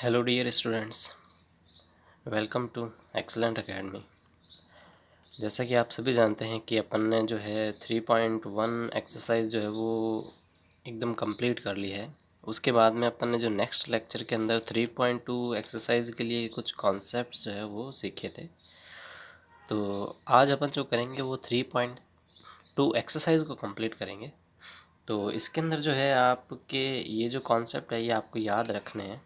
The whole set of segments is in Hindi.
Hello dear students, welcome to Excellent Academy. जैसा कि आप सभी जानते हैं कि अपन ने जो है 3.1 एक्सरसाइज जो है वो एकदम कंप्लीट कर ली है। उसके बाद में अपन ने जो नेक्स्ट लेक्चर के अंदर 3.2 एक्सरसाइज के लिए कुछ कॉन्सेप्ट्स जो है वो सीखे थे। तो आज अपन जो करेंगे वो 3.2 एक्सरसाइज को कंप्लीट करेंगे। तो इसके अंदर जो है आपके ये जो कॉन्सेप्ट है ये आपको याद रखने हैं।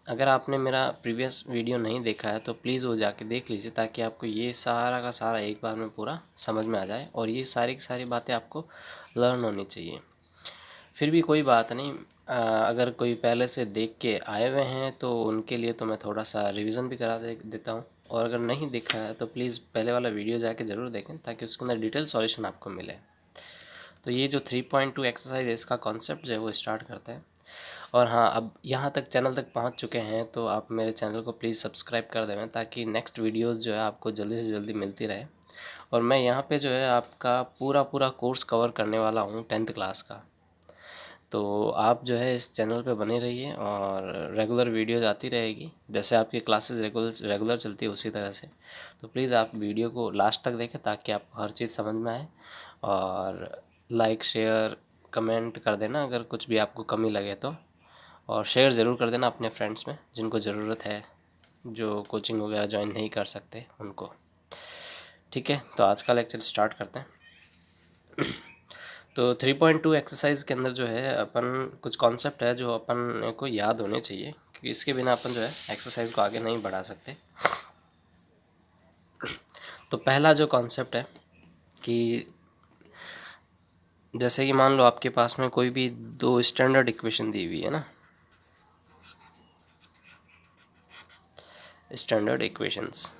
अगर आपने मेरा प्रीवियस वीडियो नहीं देखा है तो प्लीज़ वो जाके देख लीजिए, ताकि आपको ये सारा का सारा एक बार में पूरा समझ में आ जाए और ये सारी की सारी बातें आपको लर्न होनी चाहिए। फिर भी कोई बात नहीं, अगर कोई पहले से देख के आए हुए हैं तो उनके लिए तो मैं थोड़ा सा रिवीजन भी करा देता हूँ। और अगर नहीं देखा है तो प्लीज़ पहले वाला वीडियो जाके ज़रूर देखें, ताकि उसके अंदर डिटेल सॉल्यूशन आपको मिले। तो ये जो 3.2 एक्सरसाइज है इसका कॉन्सेप्ट जो है वो स्टार्ट करते हैं। और हाँ, अब यहाँ तक चैनल तक पहुँच चुके हैं तो आप मेरे चैनल को प्लीज़ सब्सक्राइब कर देवें, ताकि नेक्स्ट वीडियोस जो है आपको जल्दी से जल्दी मिलती रहे। और मैं यहाँ पे जो है आपका पूरा पूरा कोर्स कवर करने वाला हूँ 10th क्लास का। तो आप जो है इस चैनल पे बने रहिए और रेगुलर वीडियोज आती रहेगी, जैसे आपकी क्लासेस रेगुलर चलती है उसी तरह से। तो प्लीज़ आप वीडियो को लास्ट तक देखें, ताकि आपको हर चीज़ समझ में आए। और लाइक शेयर कमेंट कर देना अगर कुछ भी आपको कमी लगे तो। और शेयर ज़रूर कर देना अपने फ्रेंड्स में जिनको ज़रूरत है, जो कोचिंग वगैरह ज्वाइन नहीं कर सकते उनको। ठीक है, तो आज का लेक्चर स्टार्ट करते हैं। तो 3.2 एक्सरसाइज के अंदर जो है अपन कुछ कॉन्सेप्ट है जो अपन को याद होने चाहिए, क्योंकि इसके बिना अपन जो है एक्सरसाइज को आगे नहीं बढ़ा सकते। तो पहला जो कॉन्सेप्ट है कि जैसे कि मान लो आपके पास में कोई भी दो स्टैंडर्ड इक्वेशन दी हुई है ना, स्टैंडर्ड इक्वेशंस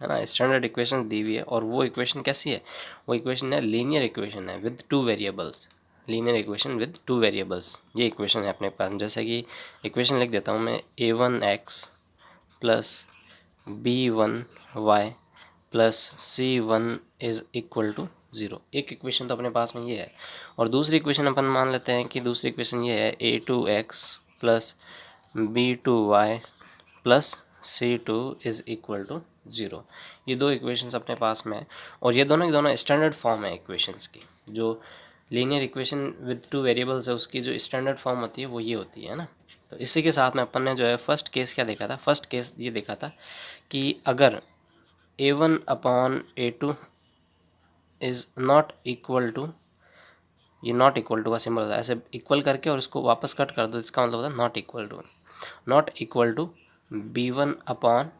है ना, स्टैंडर्ड इक्वेशन दी हुई है। और वो इक्वेशन कैसी है? वो इक्वेशन है लीनियर इक्वेशन है with two variables. Linear equation with two variables, ये इक्वेशन है अपने पास। जैसे कि इक्वेशन लिख देता हूँ मैं, a1x plus b1y plus c1 is equal to 0। एक इक्वेशन तो अपने पास में ये है। और दूसरी इक्वेशन अपन मान लेते हैं कि दूसरी इक्वेशन ये है a2x plus b2y plus c2 is equal to 0। ये दो इक्वेशंस अपने पास में है और ये दोनों की दोनों स्टैंडर्ड फॉर्म है इक्वेशंस की। जो linear equation with two variables है उसकी जो स्टैंडर्ड फॉर्म होती है वो ये होती है ना। तो इसी के साथ में अपन ने जो है फर्स्ट केस क्या देखा था? फर्स्ट केस ये देखा था कि अगर a1 upon a2 is not equal to, ये नॉट इक्वल टू का सिंबल होता है, ऐसे इक्वल करके और इसको वापस कट कर दो, इसका मतलब होता है not equal to b1 upon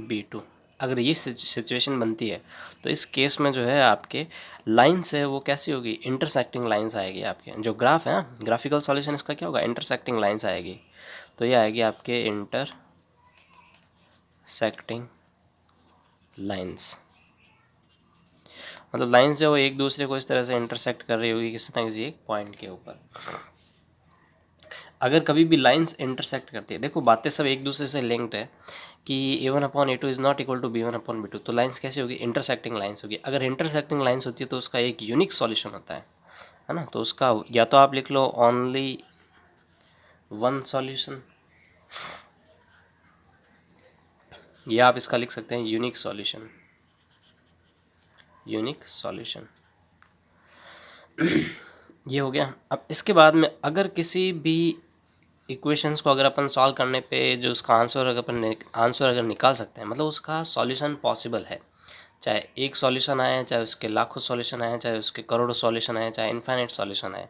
b2। अगर ये सिचुएशन बनती है तो इस केस में जो है आपके लाइन्स है वो कैसी होगी? इंटरसेक्टिंग लाइन्स आएगी। आपके जो ग्राफ है ना, ग्राफिकल सॉल्यूशन इसका क्या होगा? इंटरसेक्टिंग लाइन्स आएगी। तो ये आएगी आपके इंटरसेक्टिंग लाइन्स। मतलब लाइन्स जो एक दूसरे को इस तरह से इंटरसेक्ट कर रही होगी किसी ना किसी एक पॉइंट के ऊपर। अगर कभी भी लाइंस इंटरसेक्ट करती है, देखो बातें सब एक दूसरे से लिंक्ड है कि a1 upon a2 is not equal to b1 upon b2, तो लाइंस कैसी होगी? इंटरसेक्टिंग लाइंस होगी। अगर इंटरसेक्टिंग लाइंस होती है तो उसका एक यूनिक सॉल्यूशन होता है ना। तो उसका या तो आप लिख लो ओनली वन सॉल्यूशन, या आप इसका लिख सकते हैं यूनिक सॉल्यूशन। यूनिक सॉल्यूशन ये हो गया। अब इसके बाद में अगर किसी भी इक्वेशंस को अगर अपन सॉल्व करने पे जो उसका आंसर अगर निकाल सकते हैं, मतलब उसका सॉल्यूशन पॉसिबल है। चाहे एक सॉल्यूशन आए, चाहे उसके लाखों सॉल्यूशन आए, चाहे उसके करोड़ों सॉल्यूशन आए, चाहे इन्फाइनाइट सॉल्यूशन आए।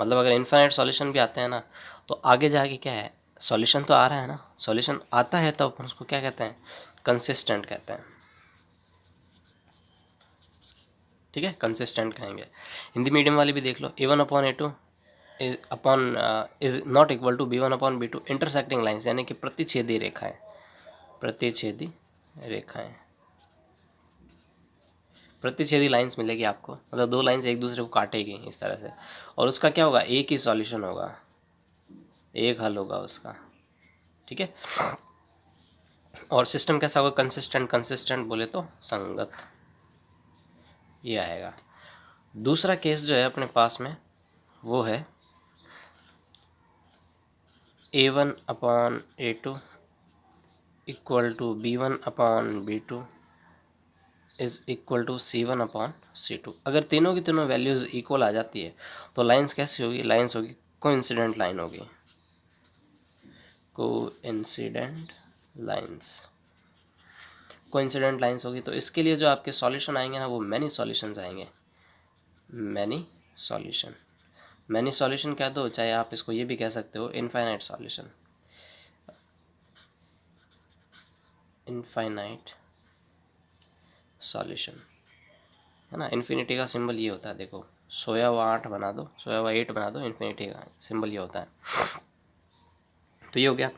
मतलब अगर इन्फाइनाइट सॉल्यूशन भी आते हैं ना, तो आगे जाके क्या है? सॉल्यूशन तो आ रहा है ना। सॉल्यूशन आता है तो अपन उसको क्या कहते हैं? कंसिस्टेंट कहते हैं। ठीक है, कंसिस्टेंट कहेंगे। हिंदी मीडियम वाली भी देख लो, a1 upon a2 upon is not equal to b1 upon b2 intersecting lines, यानी कि प्रतिच्छेदी रेखाएं। प्रतिच्छेदी रेखाएं, प्रतिच्छेदी लाइंस मिलेगी आपको, मतलब दो लाइंस एक दूसरे को काटेगी इस तरह से। और उसका क्या होगा? एक ही सॉल्यूशन होगा, एक हल होगा उसका। ठीक है, और सिस्टम कैसा होगा? कंसिस्टेंट। कंसिस्टेंट बोले तो संगत, ये आएगा। दूसरा केस जो है अपने पास में वो है A1 upon A2 equal to B1 upon B2 is equal to C1 upon C2। अगर तीनों की तीनों वैल्यूज़ इक्वल आ जाती है तो लाइंस कैसी होगी, लाइंस होगी कोइंसिडेंट लाइन होगी, कोइंसिडेंट लाइंस, कोइंसिडेंट लाइंस होगी। तो इसके लिए जो आपके सॉल्यूशन आएंगे ना वो मैनी सॉल्यूशंस आएंगे, मैनी सॉल्यूशन। मैनी सॉल्यूशन कह दो, चाहे आप इसको ये भी कह सकते हो इनफाइनाइट सॉल्यूशन, इनफाइनाइट सॉल्यूशन है ना। इन्फिनिटी का सिंबल ये होता है, देखो सोया हुआ 8 बना दो, सोया हुआ 8 बना दो, इन्फिनिटी का सिंबल ये होता है। तो ये हो गया।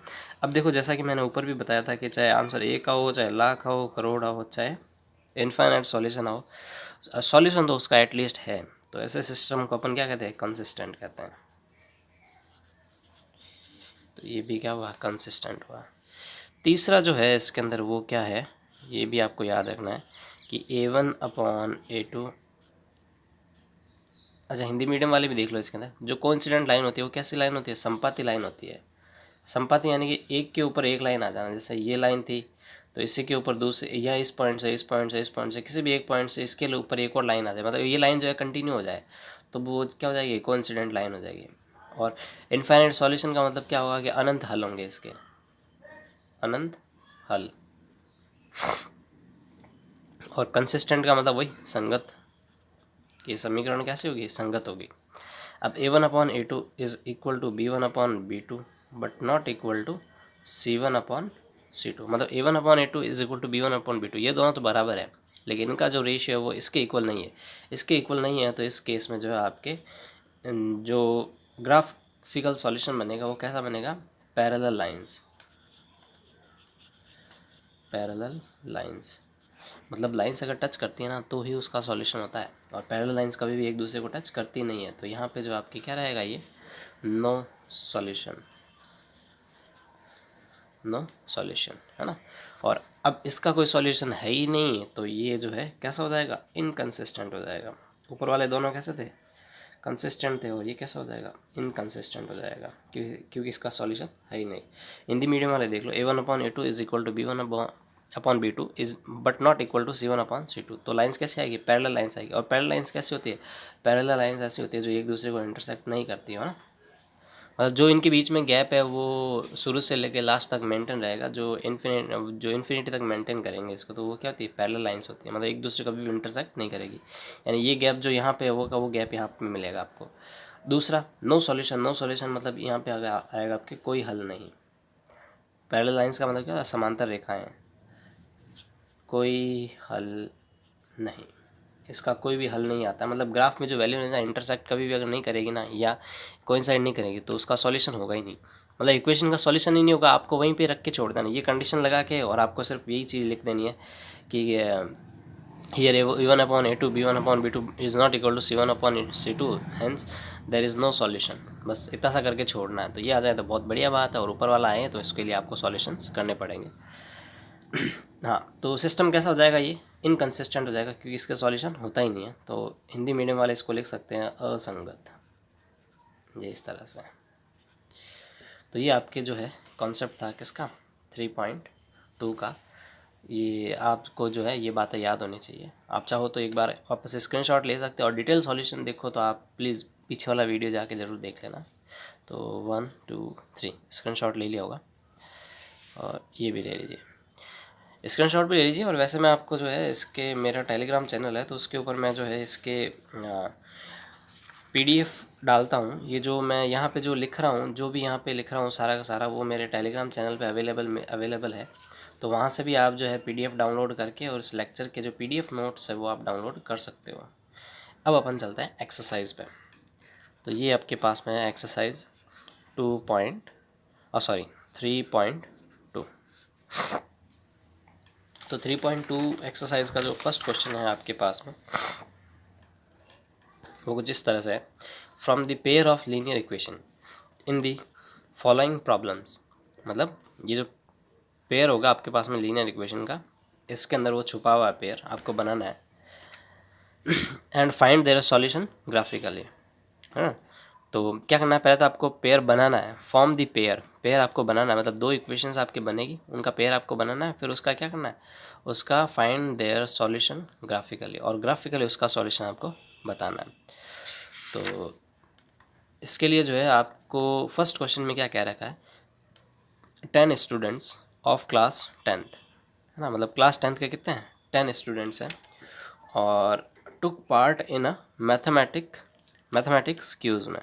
अब देखो जैसा कि मैंने ऊपर भी बताया था कि चाहे आंसर 1 का हो, चाहे लाख हो, करोड़ हो, चाहे इनफाइनाइट सॉल्यूशन हो, सॉल्यूशन तो उसका एटलीस्ट है। तो ऐसे सिस्टम को अपन क्या कहते हैं, कंसिस्टेंट कहते हैं। तो ये भी क्या हुआ, कंसिस्टेंट हुआ। तीसरा जो है इसके अंदर वो क्या है, ये भी आपको याद रखना है कि A1 अपॉन A2, अच्छा हिंदी मीडियम वाले भी देख लो। इसके अंदर जो कोइंसिडेंट लाइन होती है वो कैसी लाइन होती है, संपाती लाइन होती है। संपाती यानी कि एक के ऊपर एक लाइन आ जाना। जैसे ये लाइन थी तो इसी के ऊपर दूसरे, या इस पॉइंट से इस पॉइंट से इस पॉइंट से किसी भी एक पॉइंट से इसके ऊपर एक और लाइन आ जाए, मतलब ये लाइन जो है कंटिन्यू हो जाए, तो वो क्या हो जाएगी, कोइंसिडेंट लाइन हो जाएगी। और इनफाइनाइट सॉल्यूशन का मतलब क्या होगा कि अनंत हल होंगे इसके, अनंत हल। और कंसिस्टेंट का मतलब वही संगत, ये समीकरण कैसे होगी, संगत होगी। अब A1 upon A2 is equal to B1 upon B2 but not equal to C1 upon C2। मतलब A1 upon A2 is equal to B1 upon B2, ये दोनों तो बराबर है, लेकिन इनका जो रेशियो है वो इसके इक्वल नहीं है। इसके इक्वल नहीं है तो इस केस में जो है आपके जो ग्राफिकल सॉल्यूशन बनेगा वो कैसा बनेगा, पैरेलल लाइंस, पैरेलल लाइंस। मतलब लाइंस अगर टच करती है ना तो ही उसका सॉल्यूशन होता है, और पैरेलल लाइंस कभी भी एक दूसरे को टच करती नहीं है। तो यहाँ पे जो आपकी क्या रहेगा, ये नो सॉल्यूशन, नो सॉल्यूशन है ना। और अब इसका कोई सॉल्यूशन है ही नहीं, तो ये जो है कैसा हो जाएगा, इनकंसिस्टेंट हो जाएगा। ऊपर वाले दोनों कैसे थे, कंसिस्टेंट थे, और ये कैसा हो जाएगा, इनकंसिस्टेंट हो जाएगा, क्योंकि इसका सॉल्यूशन है ही नहीं। हिंदी मीडियम वाले देख लो, A1 upon A2 is equal to B1 upon B2 is but not equal to C1 upon C2। तो लाइंस कैसे आएगी, पैरेलल लाइंस आएगी। और पैरेलल लाइंस कैसी होती है, पैरेलल लाइंस ऐसी होती है जो एक दूसरे को इंटरसेक्ट नहीं करती है ना। मतलब जो इनके बीच में गैप है वो शुरू से लेके लास्ट तक मेंटेन रहेगा, जो इन्फिनिटी तक मेंटेन करेंगे इसको, तो वो क्या होती है, पैरेलल लाइंस होती है। मतलब एक दूसरे कभी भी इंटरसेक्ट नहीं करेगी, यानी ये गैप जो यहाँ पे है वो गैप यहाँ पे मिलेगा आपको। दूसरा नो सॉल्यूशन, नो सॉल्यूशन मतलब यहाँ पे आएगा आपके कोई हल नहीं। पैरेलल लाइंस का मतलब क्या है, समांतर रेखाएं, कोई हल नहीं, इसका कोई भी हल नहीं आता। मतलब ग्राफ में जो वैल्यू है ना, इंटरसेक्ट कभी भी अगर नहीं करेगी ना, या कोइंसाइड नहीं करेगी, तो उसका सॉल्यूशन होगा ही नहीं। मतलब इक्वेशन का सॉल्यूशन ही नहीं होगा, आपको वहीं पे रख के छोड़ देना, ये कंडीशन लगा के, और आपको सिर्फ यही चीज़ लिख देनी है कि here A1 upon A2 B1 upon B2 is not equal to C1 upon C2 hence there is no solution. बस इतना सा करके छोड़ना है, तो ये आ जाए तो बहुत बढ़िया बात है। और ऊपर वाला आए तो इसके लिए आपको सॉल्यूशंस करने पड़ेंगे। हाँ, तो सिस्टम कैसा हो जाएगा, ये इनकंसिस्टेंट हो जाएगा, क्योंकि इसका सॉल्यूशन होता ही नहीं है। तो हिंदी मीडियम वाले इसको लिख सकते हैं असंगत, ये इस तरह से। तो ये आपके जो है कॉन्सेप्ट था किसका, 3.2 का। ये आपको जो है ये बातें याद होनी चाहिए। आप चाहो तो एक बार वापस स्क्रीनशॉट ले सकते हो, और डिटेल सॉल्यूशन देखो तो आप प्लीज़ पीछे वाला वीडियो जाके ज़रूर देख लेना। तो 1 2 3 स्क्रीनशॉट ले लिया होगा, और ये भी ले लीजिए, स्क्रीनशॉट भी ले लीजिए। और वैसे मैं आपको जो है इसके, मेरा टेलीग्राम चैनल है तो उसके ऊपर मैं जो है इसके PDF डालता हूँ। ये जो मैं यहाँ पे जो लिख रहा हूँ, जो भी यहाँ पे लिख रहा हूँ सारा का सारा, वो मेरे टेलीग्राम चैनल पे अवेलेबल है। तो वहाँ से भी आप जो है PDF डाउनलोड करके, और इस लेक्चर के जो PDF नोट्स है वो आप डाउनलोड कर सकते हो। अब अपन चलते हैं एक्सरसाइज पे। तो ये आपके पास में है एक्सरसाइज 3.2। तो 3.2 एक्सरसाइज का जो फर्स्ट क्वेश्चन है आपके पास में, वो कुछ इस तरह से है। From the pair of linear equation in the following problems. मतलब ये जो पेयर होगा आपके पास में लीनियर इक्वेशन का, इसके अंदर वो छुपा हुआ पेयर आपको बनाना है। And find their solution graphically, है ना। तो क्या करना है, पहले तो आपको पेयर बनाना है, फॉर्म दी पेयर, पेयर आपको बनाना है, मतलब दो इक्वेशंस आपकी बनेगी, उनका पेयर आपको बनाना है, फिर उसका क्या करना है, उसका फाइंड देयर सॉल्यूशन ग्राफिकली, और ग्राफिकली उसका सॉल्यूशन आपको बताना है। तो इसके लिए जो है आपको फर्स्ट क्वेश्चन में क्या कह रखा है, 10 स्टूडेंट्स ऑफ क्लास 10th, है ना, मतलब क्लास 10th के कितने हैं, 10 स्टूडेंट्स हैं, और took part in a mathematics quiz में।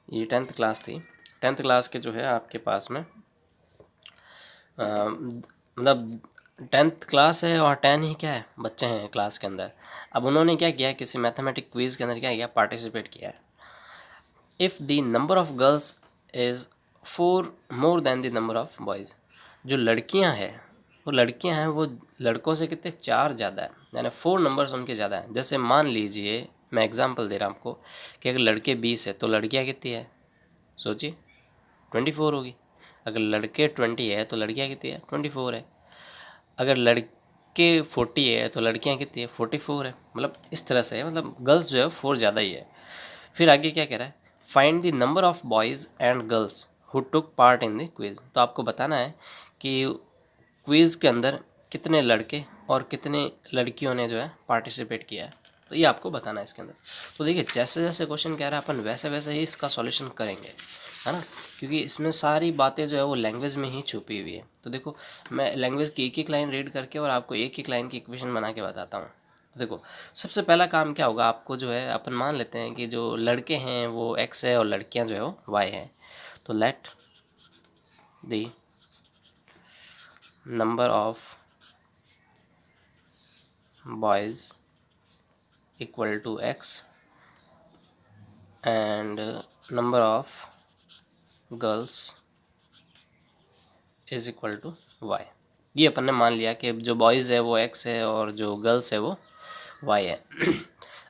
ये 10th क्लास थी, 10th क्लास के जो है आपके पास में मतलब 10th क्लास है और 10 ही क्या है, बच्चे हैं क्लास के अंदर। अब उन्होंने क्या किया, किसी मैथमेटिक क्विज़ के अंदर क्या किया, पार्टिसिपेट किया है। If the number of girls is 4 more than the number of boys, जो लड़कियां हैं वो लड़कों से कितने, 4 ज़्यादा है, यानी 4 नंबर्स उनके ज़्यादा हैं। जैसे मान लीजिए, मैं एग्जांपल दे रहा हूँ आपको, कि अगर लड़के 20 है तो लड़कियां कितनी है, सोचिए 24 होगी। अगर लड़के 20 है तो लड़कियां कितनी है, 24 है। अगर लड़के 40 है तो लड़कियां कितनी है, 44 है। मतलब इस तरह से है, मतलब गर्ल्स जो है 4 ज़्यादा ही है। फिर आगे क्या कह रहा है, find the number of boys and girls who took part in the quiz. तो आपको बताना है कि क्विज़ के अंदर कितने लड़के और कितने लड़कियों ने जो है पार्टिसिपेट किया है, तो ये आपको बताना है इसके अंदर। तो देखिए, जैसे जैसे क्वेश्चन कह रहा है अपन वैसे वैसे ही इसका सॉल्यूशन करेंगे, है ना, क्योंकि इसमें सारी बातें जो है वो लैंग्वेज में ही छुपी हुई है। तो देखो, मैं लैंग्वेज की एक एक लाइन रीड करके और आपको एक एक लाइन की इक्वेशन बना के बताता हूँ। तो देखो, सबसे पहला काम क्या होगा, आपको जो है, अपन मान लेते हैं कि जो लड़के हैं वो x है और लड़कियां जो है वो y है। तो let the number of boys equal to x and number of girls is equal to y। ये अपन ने मान लिया कि जो बॉयज़ है वो x है और जो गर्ल्स है वो y है।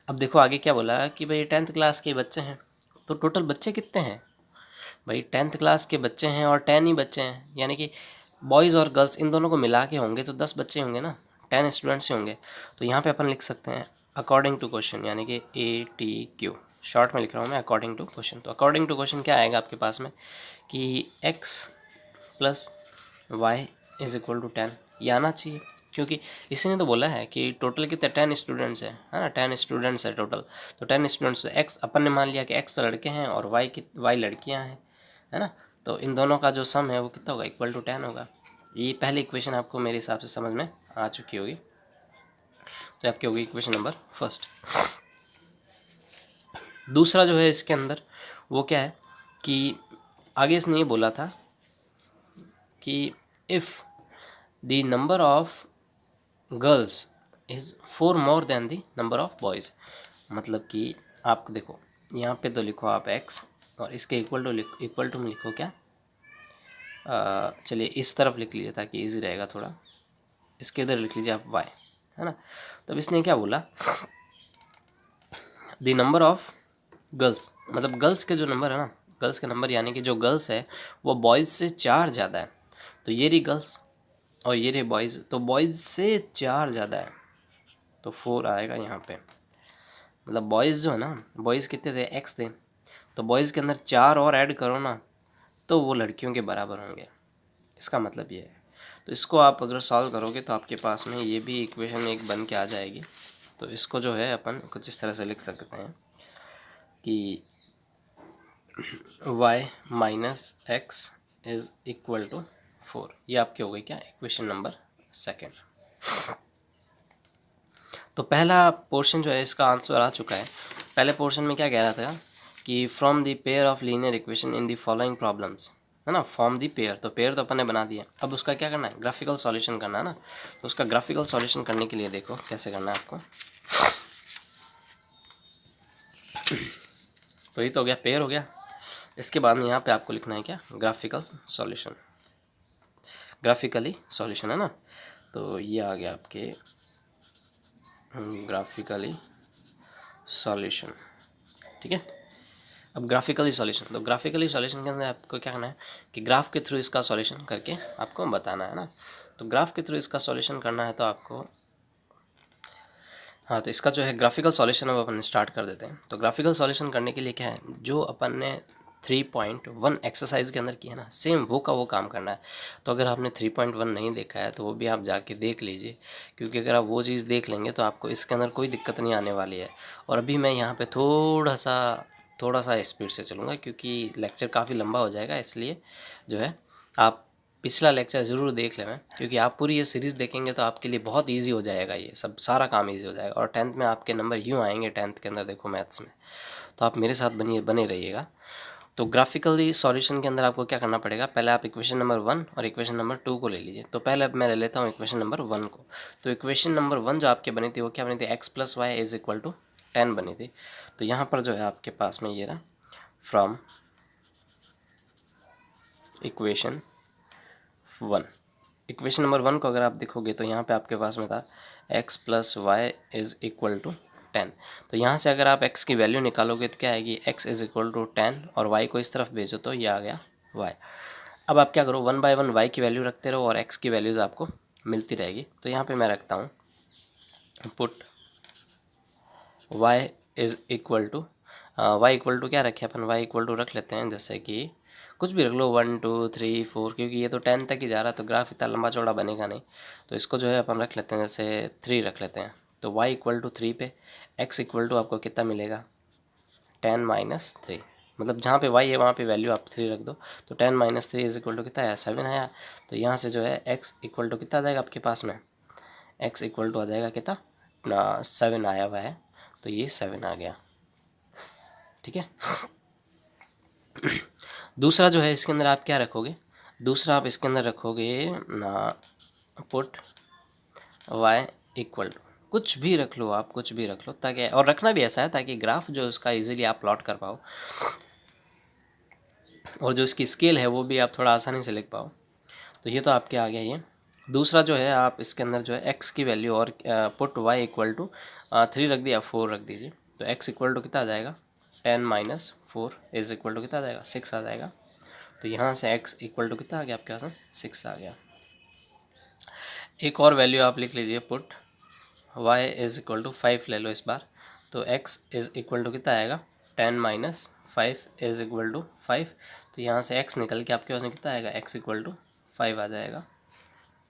अब देखो आगे क्या बोला कि भाई 10th क्लास के बच्चे हैं, तो टोटल बच्चे कितने हैं भाई, 10th क्लास के बच्चे हैं और 10 ही बच्चे हैं, यानी कि बॉयज़ और गर्ल्स इन दोनों को मिला के होंगे तो 10 बच्चे होंगे ना, 10 स्टूडेंट्स ही होंगे। तो यहाँ पे अपन लिख सकते हैं अकॉर्डिंग टू क्वेश्चन, यानी कि ATQ, शॉर्ट में लिख रहा हूँ मैं, अकॉर्डिंग टू क्वेश्चन। तो अकॉर्डिंग टू क्वेश्चन क्या आएगा आपके पास में कि x plus y is equal to 10, ये आना चाहिए, क्योंकि इसी ने तो बोला है कि टोटल कितने 10 स्टूडेंट्स हैं, है ना, 10 स्टूडेंट्स है टोटल। तो 10 स्टूडेंट्स, तो एक्स अपन ने मान लिया कि एक्स तो लड़के हैं और वाई लड़कियां हैं, है ना। तो इन दोनों का जो सम है वो कितना होगा, इक्वल टू 10 होगा। ये पहली इक्वेशन आपको मेरे हिसाब से समझ में आ चुकी होगी। तो आपकी होगी इक्वेशन नंबर फर्स्ट। दूसरा जो है इसके अंदर वो क्या है कि आगे इसने ये बोला था कि if the number of girls is 4 more than the number of boys, मतलब कि आपको देखो यहाँ पे तो लिखो आप x और इसके इक्वल टू में लिखो क्या, चलिए इस तरफ लिख लीजिए ताकि इजी रहेगा थोड़ा, इसके इधर लिख लीजिए आप y, है ना। तो अब इसने क्या बोला, द नंबर ऑफ गर्ल्स, मतलब गर्ल्स के जो नंबर है ना, गर्ल्स के नंबर यानी कि जो गर्ल्स है वो बॉयज़ से 4 ज़्यादा है। तो ये रही गर्ल्स और ये रहे बॉयज़, तो बॉयज़ से 4 ज़्यादा है तो 4 आएगा यहाँ पे। मतलब बॉयज़ जो है ना, बॉयज़ कितने थे, x थे, तो बॉयज़ के अंदर 4 और ऐड करो ना तो वो लड़कियों के बराबर होंगे, इसका मतलब ये है। तो इसको आप अगर सॉल्व करोगे तो आपके पास में ये भी इक्वेशन एक बन के आ जाएगी। तो इसको जो है अपन कुछ इस तरह से लिख सकते हैं कि y minus x is equal to 4। ये आपकी हो गई क्या, इक्वेशन नंबर सेकेंड। तो पहला पोर्शन जो है इसका आंसर आ चुका है। पहले पोर्शन में क्या कह रहा था कि from the pair of linear equation in the following problems, है ना, फॉर्म द पेयर, तो पेयर तो अपन ने बना दिया, अब उसका क्या करना है, ग्राफिकल सॉल्यूशन करना है ना। तो उसका ग्राफिकल सॉल्यूशन करने के लिए देखो कैसे करना है आपको। तो ये तो हो गया, पेयर हो गया। इसके बाद में यहाँ पे आपको लिखना है क्या, ग्राफिकल सॉल्यूशन, ग्राफिकली सॉल्यूशन, है ना। तो ये आ गया आपके ग्राफिकली सॉल्यूशन, ठीक है। अब ग्राफिकली सॉल्यूशन, तो ग्राफिकली सॉल्यूशन के अंदर आपको क्या करना है कि ग्राफ के थ्रू इसका सॉल्यूशन करके आपको बताना है ना। तो ग्राफ के थ्रू इसका सॉल्यूशन करना है तो आपको हाँ, तो इसका जो है ग्राफिकल सॉल्यूशन अब अपन स्टार्ट कर देते हैं। तो ग्राफिकल सॉल्यूशन करने के लिए क्या है, जो अपन ने 3.1 एक्सरसाइज के अंदर किया ना, सेम वो का वो काम करना है। तो अगर आपने 3.1 नहीं देखा है तो वो भी आप जाके देख लीजिए, क्योंकि अगर आप वो चीज़ देख लेंगे तो आपको इसके अंदर कोई दिक्कत नहीं आने वाली है। और अभी मैं यहाँ पे थोड़ा सा स्पीड से चलूँगा, क्योंकि लेक्चर काफ़ी लंबा हो जाएगा, इसलिए जो है आप पिछला लेक्चर ज़रूर देख लें, क्योंकि आप पूरी ये सीरीज़ देखेंगे तो आपके लिए बहुत इजी हो जाएगा, ये सब सारा काम इजी हो जाएगा। और 10th में आपके नंबर यूँ आएंगे, 10th के अंदर देखो मैथ्स में, तो आप मेरे साथ बने रहिएगा। तो ग्राफिकली सॉल्यूशन के अंदर आपको क्या करना पड़ेगा, पहले आप इक्वेशन नंबर 1 और इक्वेशन नंबर 2 को ले लीजिए। तो पहले अब मैं ले लेता हूँ इक्वेशन नंबर 1 को। तो इक्वेशन नंबर 1 जो आपके बनी थी वो क्या बनी थी, x + y = 10 बनी थी। तो यहाँ पर जो है आपके पास में ये रहा, फ्रॉम इक्वेशन 1। इक्वेशन नंबर 1 को अगर आप देखोगे तो यहाँ पे आपके पास में था x + y = 10। तो यहाँ से अगर आप x की वैल्यू निकालोगे तो क्या आएगी, x = 10 और y को इस तरफ भेजो तो ये आ गया y। अब आप क्या करो, 1 बाय 1 y की वैल्यू रखते रहो और x की वैल्यूज़ आपको मिलती रहेगी। तो यहाँ पे मैं रखता हूँ पुट y = क्या रखे अपन, y रख लेते हैं, जैसे कि कुछ भी रख लो, 1 2 3 4, क्योंकि ये तो 10 तक ही जा रहा है तो ग्राफ इतना लंबा चौड़ा बनेगा नहीं। तो इसको जो है अपन रख लेते हैं, जैसे 3 रख लेते हैं। तो y = 3 पे x = आपको कितना मिलेगा, 10 - 3, मतलब जहाँ पे y है वहाँ पे वैल्यू आप 3 रख दो। तो 10 - 3 = कितना आया, 7 आया। तो यहाँ से जो है x = कितना आ जाएगा आपके पास में, x = आ जाएगा कितना, 7 आया हुआ है, तो ये 7 आ गया, ठीक है। दूसरा जो है इसके अंदर आप क्या रखोगे, दूसरा आप इसके अंदर रखोगे पुट y = कुछ भी रख लो, आप कुछ भी रख लो, ताकि, और रखना भी ऐसा है ताकि ग्राफ जो उसका इजीली आप प्लॉट कर पाओ, और जो इसकी स्केल है वो भी आप थोड़ा आसानी से लिख पाओ। तो ये तो आपके आ गया ये। दूसरा जो है आप इसके अंदर जो है x की वैल्यू और पुट y = 3 रख दिया, 4 रख दीजिए। तो x = कितना आ जाएगा, 10 - 4 = कितना आ जाएगा, 6 आ जाएगा। तो यहाँ से x = कितना आ गया आपके पास, 6 आ गया। एक और वैल्यू आप लिख लीजिए, पुट y = 5 ले लो इस बार। तो x = कितना आएगा, 10 - 5 = 5। तो यहाँ से x निकल के आपके पास में कितना आएगा, x = 5 आ जाएगा।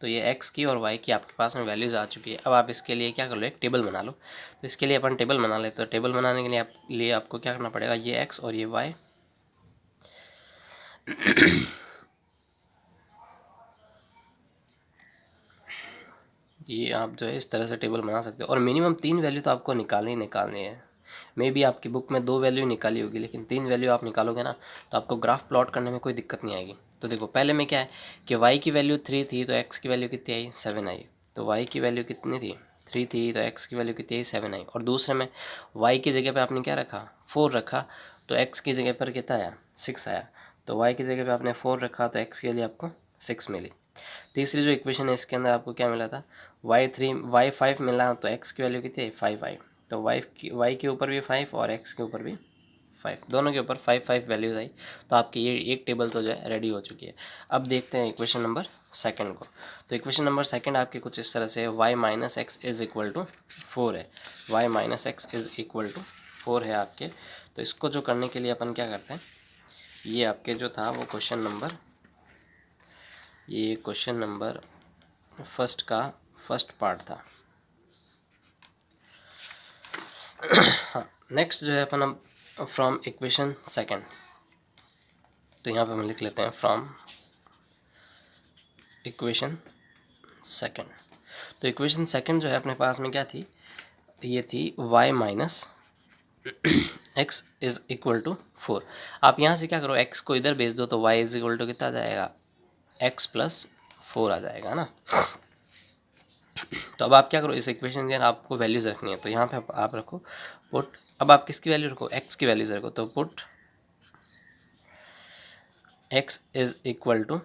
तो ये x की और y की आपके पास में वैल्यूज़ आ चुकी है। अब आप इसके लिए क्या कर लो, एक टेबल बना लो। तो इसके लिए अपन टेबल बना लेते हैं। तो टेबल बनाने के लिए आपको क्या करना पड़ेगा, ये x और ये y ये आप जो है इस तरह से टेबल बना सकते हो। और मिनिमम 3 वैल्यू तो आपको निकालनी है। मे बी आपकी बुक में 2 वैल्यू निकाली होगी, लेकिन 3 वैल्यू आप निकालोगे ना तो आपको ग्राफ प्लॉट करने में कोई दिक्कत नहीं आएगी। तो देखो पहले में क्या है कि y की वैल्यू 3 थी तो x की वैल्यू कितनी आई, 7 आई। तो y की वैल्यू कितनी थी, 3 थी, तो x की वैल्यू कितनी आई, 7 आई। और दूसरे में y की जगह पे आपने क्या रखा, 4 रखा, तो x की जगह पर कितना आया, 6 आया। तो y की जगह पे आपने 4 रखा तो x के लिए आपको 6 मिली। तीसरी जो इक्वेशन है इसके अंदर आपको क्या मिला था, y5 मिला, तो x की वैल्यू कितनी है, 5 आई। तो y के ऊपर भी 5 और x के ऊपर भी 5, दोनों के ऊपर 5 वैल्यूज आई। तो आपकी ये एक टेबल तो जो है रेडी हो चुकी है। अब देखते हैं इक्वेशन नंबर सेकंड को। तो इक्वेशन नंबर सेकंड आपकी कुछ इस तरह से है, y - x = 4 है, y - x = 4 है आपके। तो इसको जो करने के लिए अपन क्या करते हैं, ये आपके जो था वो क्वेश्चन नंबर फर्स्ट का फर्स्ट पार्ट था। हाँ, नेक्स्ट जो है अपन अब फ्रॉम इक्वेशन सेकंड, तो यहाँ पे हम लिख लेते हैं फ्रॉम इक्वेशन सेकंड। तो इक्वेशन सेकंड जो है अपने पास में क्या थी, ये थी y - x = 4। आप यहाँ से क्या करो, x को इधर भेज दो तो y = कितना आ जाएगा, x + 4 आ जाएगा ना। तो अब आप क्या करो, इस इक्वेशन के अंदर आपको वैल्यूज़ रखनी है। तो यहाँ पे आप रखो पुट, अब आप किसकी वैल्यू रखो, x की वैल्यूज़ रखो। तो पुट x =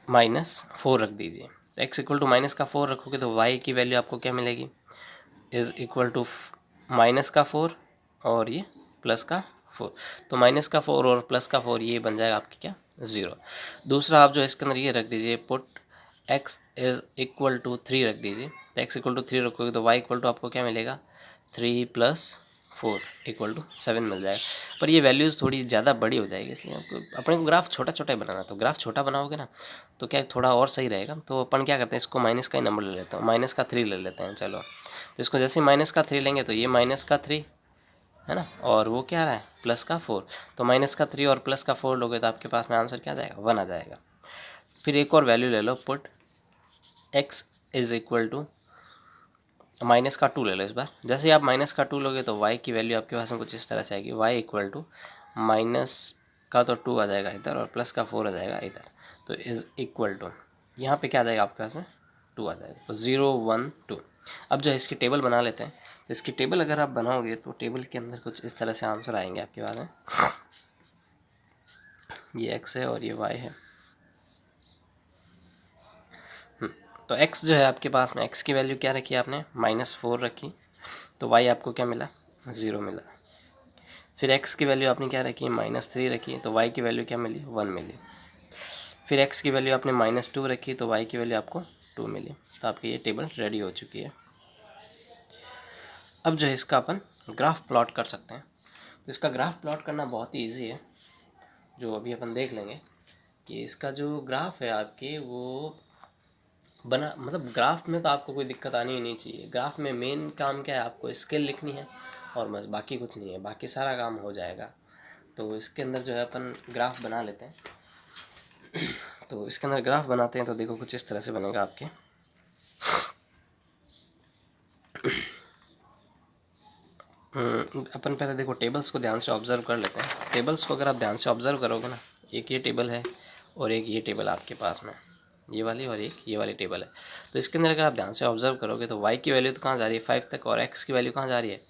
-4 रख दीजिए। तो x = -4 रखोगे तो y की वैल्यू आपको क्या मिलेगी, -4 और ये +4। तो -4 और +4 ये बन जाएगा आपकी क्या, 0। दूसरा आप जो इसके अंदर ये रख दीजिए, put x is equal to 3 रख दीजिए। तो x इक्वल टू 3 रखोगे तो y इक्वल टू आपको क्या मिलेगा, 3 + 4 इक्वल टू 7 मिल जाएगा। पर ये वैल्यूज़ थोड़ी ज़्यादा बड़ी हो जाएगी, इसलिए आपको अपने को ग्राफ छोटा छोटा ही बनाना। तो ग्राफ छोटा बनाओगे ना तो क्या थोड़ा और सही रहेगा। तो अपन क्या करते हैं, इसको माइनस का ही नंबर ले लेते हैं, -3 ले लेते हैं। चलो, तो इसको जैसे ही -3 लेंगे तो ये -3 है ना, और वो क्या आ रहा है, +4। तो -3 और +4 लोगे तो आपके पास में आंसर क्या आ जाएगा, 1 आ जाएगा। फिर एक और वैल्यू ले लो, put x is equal to -2 ले लो इस बार। जैसे ही आप -2 लोगे तो y की वैल्यू आपके पास में कुछ इस तरह से आएगी, y इक्वल टू -2 आ जाएगा इधर और +4 आ जाएगा इधर। तो इज़ इक्वल टू यहाँ पे क्या आ जाएगा आपके पास में, 2 आ जाएगा। तो 0 1 2। अब जो है इसकी टेबल बना लेते हैं। तो इसकी टेबल अगर आप बनाओगे तो टेबल के अंदर कुछ इस तरह से आंसर आएंगे आपके पास में। ये x है और ये y है। तो x जो है आपके पास में, x की वैल्यू क्या रखी आपने, -4 रखी। तो y आपको क्या मिला, 0 मिला। फिर x की वैल्यू आपने क्या रखी, -3 रखी। तो y की वैल्यू क्या मिली, 1 मिली। फिर x की वैल्यू आपने -2 रखी तो y की वैल्यू आपको 2 मिली। तो आपकी ये टेबल रेडी हो चुकी है। अब जो है इसका अपन ग्राफ प्लॉट कर सकते हैं। तो इसका ग्राफ प्लॉट करना बहुत ही ईजी है, जो अभी अपन देख लेंगे कि इसका जो ग्राफ है आपके वो बना, मतलब ग्राफ में तो आपको कोई दिक्कत आनी ही नहीं चाहिए। ग्राफ में मेन काम क्या है, आपको स्केल लिखनी है और बस, बाकी कुछ नहीं है, बाकी सारा काम हो जाएगा। तो इसके अंदर जो है अपन ग्राफ बना लेते हैं। तो इसके अंदर ग्राफ बनाते हैं तो देखो कुछ इस तरह से बनेगा आपके। अपन पहले देखो टेबल्स को ध्यान से ऑब्जर्व कर लेते हैं। टेबल्स को अगर आप ध्यान से ऑब्जर्व करोगे ना, एक ये टेबल है और एक ये टेबल आपके पास में, ये वाली और एक ये वाली टेबल है। तो इसके अंदर अगर आप ध्यान से ऑब्जर्व करोगे तो y की वैल्यू तो कहाँ जा रही है, 5 तक, और x की वैल्यू कहाँ जा रही है,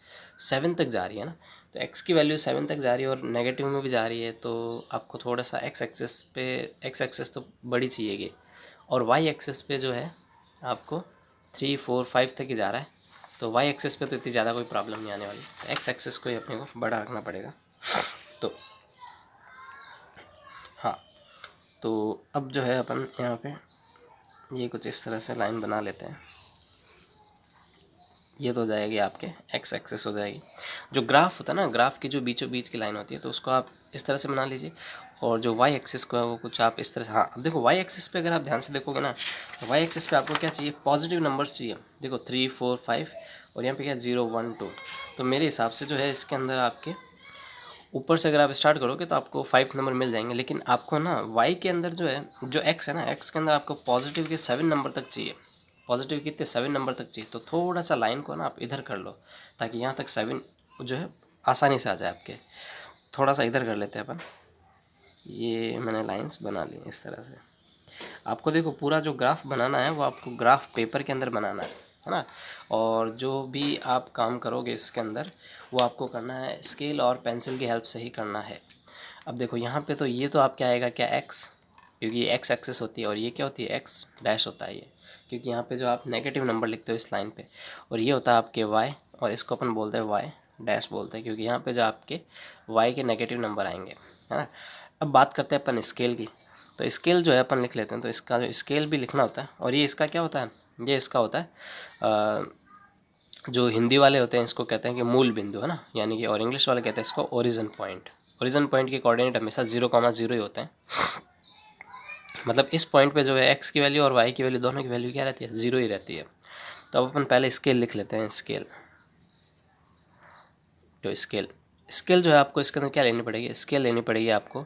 7 तक जा रही है ना। तो x की वैल्यू 7 तक जा रही है और नेगेटिव में भी जा रही है। तो आपको थोड़ा सा x एक्सेस तो बड़ी चाहिएगी, और y एक्सेस पे जो है आपको 3 4 5 तक ही जा रहा है। तो y एक्सेस पे तो इतनी ज़्यादा कोई प्रॉब्लम नहीं आने वाली। तो x एक्सेस को ही अपने को बड़ा रखना पड़ेगा। तो हाँ, तो अब जो है अपन यहाँ पे ये कुछ इस तरह से लाइन बना लेते हैं। ये तो हो जाएगी आपके x एक्सेस हो जाएगी। जो ग्राफ होता है ना, ग्राफ की जो बीचों बीच की लाइन होती है तो उसको आप इस तरह से बना लीजिए, और जो y एक्सिस को है वो कुछ आप इस तरह से। हाँ, अब देखो y एक्सिस पे अगर आप ध्यान से देखोगे ना, तो y एक्सिस पे आपको क्या चाहिए, पॉजिटिव नंबर्स चाहिए। देखो 3 4 5 और यहाँ पे क्या 0 1 2। तो मेरे हिसाब से जो है इसके अंदर आपके ऊपर से अगर आप स्टार्ट करोगे तो आपको 5 नंबर मिल जाएंगे। लेकिन आपको ना y के अंदर जो है, जो x है ना, x के अंदर आपको पॉजिटिव के 7 नंबर तक चाहिए। पॉजिटिव कितने, 7 नंबर तक चाहिए। तो थोड़ा सा लाइन को ना आप इधर कर लो, ताकि यहाँ तक 7 जो है आसानी से आ जाए आपके। थोड़ा सा इधर कर लेते हैं अपन। ये मैंने लाइंस बना ली इस तरह से। आपको देखो पूरा जो ग्राफ बनाना है वो आपको ग्राफ पेपर के अंदर बनाना है ना। और जो भी आप काम करोगे इसके अंदर वो आपको करना है स्केल और पेंसिल की हेल्प से ही करना है। अब देखो यहाँ पे तो ये तो आपका आएगा क्या, x, क्योंकि ये x एक्सेस होती है, और ये क्या होती है, x डैश होता है ये, क्योंकि यहाँ पे जो आप नेगेटिव नंबर लिखते हो इस लाइन पे। और ये होता है आपके y, और इसको अपन बोलते हैं y डैश बोलते हैं, क्योंकि यहाँ पे जो आपके y के नेगेटिव नंबर आएंगे, है ना। अब बात करते हैं अपन स्केल की। तो स्केल जो है अपन लिख लेते हैं। तो इसका जो स्केल भी लिखना होता है, और ये इसका क्या होता है, ये इसका होता है जो हिंदी वाले होते हैं इसको कहते हैं कि मूल बिंदु, है ना, यानी कि, और इंग्लिश वाले कहते हैं इसको ओरिजिन पॉइंट। ओरिजिन पॉइंट के कोऑर्डिनेट हमेशा 0,0 ही होते हैं। मतलब इस पॉइंट पे जो है एक्स की वैल्यू और वाई की वैल्यू, दोनों की वैल्यू क्या रहती है, 0 ही रहती है। तो अब अपन पहले स्केल लिख लेते हैं। स्केल, जो स्केल जो है आपको इसके अंदर क्या लेनी पड़ेगी, स्केल लेनी पड़ेगी आपको।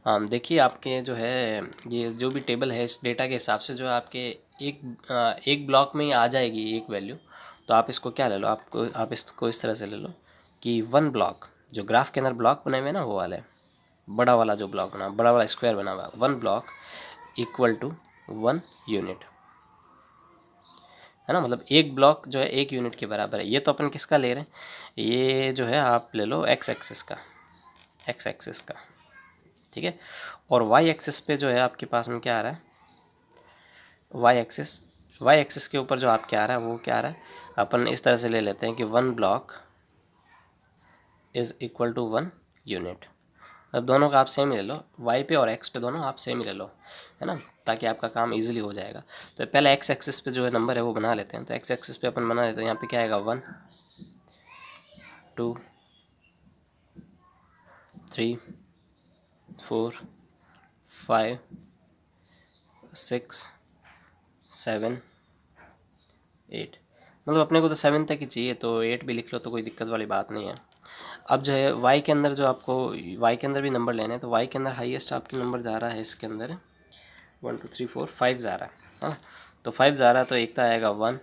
देखिए आपके जो है ये जो भी टेबल है इस डेटा के हिसाब से जो है आपके एक ब्लॉक में ही आ जाएगी एक वैल्यू। तो आप इसको क्या ले लो, आप इसको इस तरह से ले लो कि 1 ब्लॉक, जो ग्राफ के अंदर ब्लॉक बने हुए ना वो वाले, बड़ा वाला जो ब्लॉक बना, बड़ा वाला स्क्वायर बना हुआ, 1 ब्लॉक इक्वल टू 1 यूनिट, है ना। मतलब एक ब्लॉक जो है 1 यूनिट के बराबर है। ये तो अपन किसका ले रहे हैं, ये जो है आप ले लो एक्स एक्सिस का, ठीक है। और वाई एक्सिस पे जो है आपके पास में क्या आ रहा है, वाई एक्सिस के ऊपर जो आपके आ रहा है वो क्या आ रहा है, अपन इस तरह से ले लेते हैं कि 1 block is equal to 1 unit. अब दोनों का आप सेम ही ले लो, वाई पे और एक्स पे दोनों आप सेम ही ले लो, है ना, ताकि आपका काम इजीली हो जाएगा। तो पहले एक्स एक्सिस पे जो है नंबर है वो बना लेते हैं। तो एक्स एक्सिस पे अपन बना लेते हैं, यहाँ पे क्या आएगा 1 2 3 4 5 6 7 8, मतलब अपने को तो 7 तक ही चाहिए, तो 8 भी लिख लो तो कोई दिक्कत वाली बात नहीं है। अब जो है y के अंदर जो आपको y के अंदर भी नंबर लेने हैं, तो y के अंदर हाईएस्ट आपके नंबर जा रहा है इसके अंदर 1 2 3 4 5 जा रहा है ना। तो 5 जा रहा है, तो एक तो आएगा 1,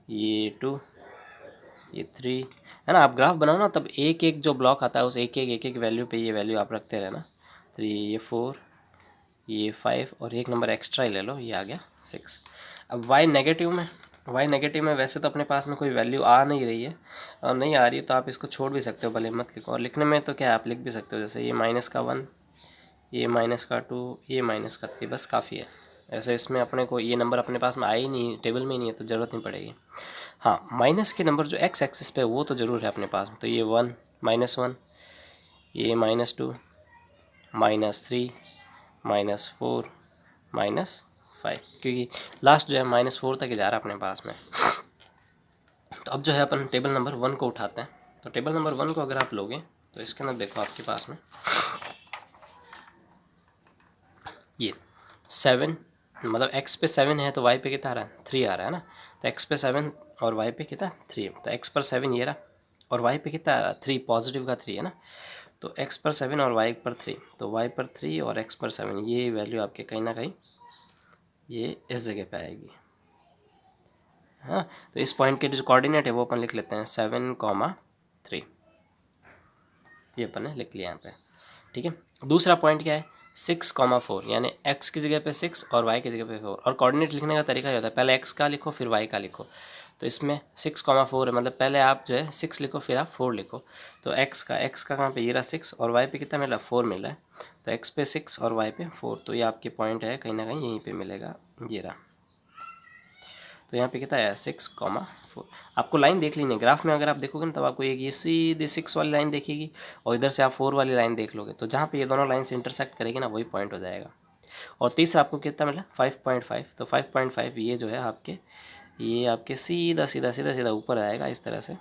ये 2, ये 3, है ना। आप ग्राफ बनाओ ना, तब एक एक जो ब्लॉक आता है उस एक एक वैल्यू पे ये वैल्यू आप रखते रहना। 3, ये 4, ये 5 और एक नंबर एक्स्ट्रा ही ले लो, ये आ गया 6। अब y नेगेटिव में वैसे तो अपने पास में कोई वैल्यू आ नहीं रही है और नहीं आ रही है, तो आप इसको छोड़ भी सकते हो, भले मत लिखो। और लिखने में तो क्या है, आप लिख भी सकते हो, जैसे ये -1, ये -2, ये -3, बस काफ़ी है। ऐसे इसमें अपने को ये नंबर अपने पास में आए ही नहीं, टेबल में ही नहीं है, तो ज़रूरत नहीं पड़ेगी। हाँ, माइनस के नंबर जो एक्स एक्सिस पे वो तो ज़रूर है अपने पास में। तो ये 1 -1, ये -2, -3, -4, -5, क्योंकि लास्ट जो है -4 तक ही जा रहा है अपने पास में। तो अब जो है अपन टेबल नंबर 1 को उठाते हैं। तो टेबल नंबर 1 को अगर आप लोगे तो इसके अंदर देखो आपके पास में ये 7, मतलब x पे 7 है तो y पे कितना आ रहा है, 3 आ रहा है ना। तो x पे 7 और y पे कितना 3, तो x पर 7 ये रहा और y पे कितना आ रहा है 3, पॉजिटिव का 3 है ना। तो x पर 7 और y पर 3, तो y पर 3 और x पर 7, ये वैल्यू आपके कहीं ना कहीं ये इस जगह पे आएगी। हाँ, तो इस पॉइंट के जो कोऑर्डिनेट है वो अपन लिख लेते हैं 7,3, ये अपन ने लिख लिया यहाँ पे, ठीक है। दूसरा पॉइंट क्या है 6,4, यानी x की जगह पे 6 और y की जगह पे 4। और कोऑर्डिनेट लिखने का तरीका ये होता है, पहले x का लिखो फिर y का लिखो। तो इसमें 6,4 है, मतलब पहले आप जो है 6 लिखो फिर आप 4 लिखो। तो x का कहाँ पे, ये रहा 6 और y पे कितना मिला 4 मिला है। तो x पे 6 और y पे 4, तो ये आपके पॉइंट है कहीं ना कहीं यहीं पे मिलेगा, ये रहा। तो यहाँ पे कितना है 6,4। आपको लाइन देख लेनी है, ग्राफ में अगर आप देखोगे ना तब आपको एक ये सीधे 6 वाली लाइन देखेगी और इधर से आप 4 वाली लाइन देख लोगे, तो जहाँ पे ये दोनों लाइन से इंटरसेक्ट करेगी ना वही पॉइंट हो जाएगा। और तीसरा आपको कितना मिला 5.5, तो 5.5 ये जो है आपके, ये आपके सीधा सीधा सीधा सीधा ऊपर आएगा इस तरह से,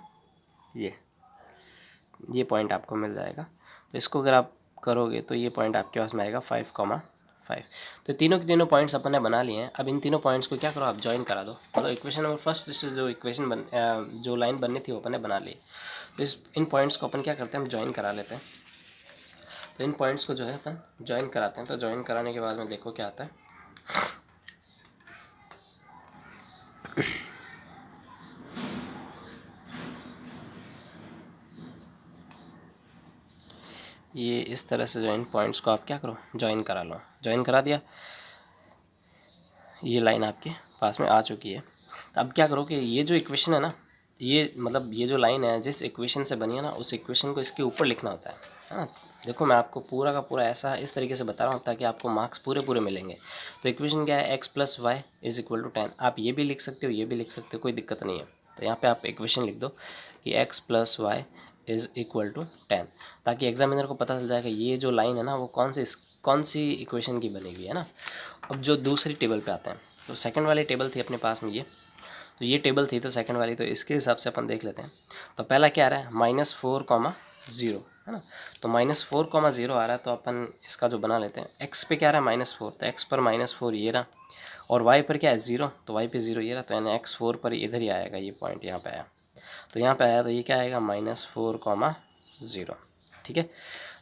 ये पॉइंट आपको मिल जाएगा। तो इसको अगर आप करोगे तो ये पॉइंट आपके पास में आएगा 5,5। तो तीनों के तीनों पॉइंट्स अपन ने बना लिए हैं। अब इन तीनों पॉइंट्स को क्या करो, आप ज्वाइन करा दो, मतलब इक्वेशन नंबर फर्स्ट से जो इक्वेशन जो लाइन बननी थी वो अपन ने बना ली। तो इन पॉइंट्स को अपन क्या करते हैं, हम ज्वाइन करा लेते हैं। तो इन पॉइंट्स को जो है अपन ज्वाइन कराते हैं। तो ज्वाइन कराने के बाद में देखो क्या आता है, ये इस तरह से जो इन पॉइंट्स को आप क्या करो ज्वाइन करा लो। ज्वाइन करा दिया, ये लाइन आपके पास में आ चुकी है। अब क्या करो कि ये जो इक्वेशन है ना, ये मतलब ये जो लाइन है जिस इक्वेशन से बनी है ना, उस इक्वेशन को इसके ऊपर लिखना होता है ना। देखो मैं आपको पूरा का पूरा ऐसा इस तरीके से बता रहा हूँ ताकि आपको मार्क्स पूरे मिलेंगे। तो इक्वेशन क्या है, x + y = 10। आप ये भी लिख सकते हो, ये भी लिख सकते हो, कोई दिक्कत नहीं है। तो यहाँ पे आप इक्वेशन लिख दो कि x + y = 10, ताकि एग्जामिनर को पता चल जाए कि ये जो लाइन है ना वो कौन सी इक्वेशन की बनेगी, है ना। अब जो दूसरी टेबल पे आते हैं, तो सेकंड वाली टेबल थी अपने पास में ये, तो ये टेबल थी तो सेकंड वाली, तो इसके हिसाब से अपन देख लेते हैं। तो पहला क्या आ रहा है -4,0, है ना। तो -4,0 आ रहा है, तो अपन इसका जो बना लेते हैं, x पे क्या आ रहा है -4, तो x पर -4 ये रहा, और y पर क्या है 0, तो y पे 0 ये रहा। तो यानी x4 पर इधर ही आएगा, ये पॉइंट यहाँ पे आया। तो यहाँ पे आया तो ये क्या आएगा -4,0, ठीक है।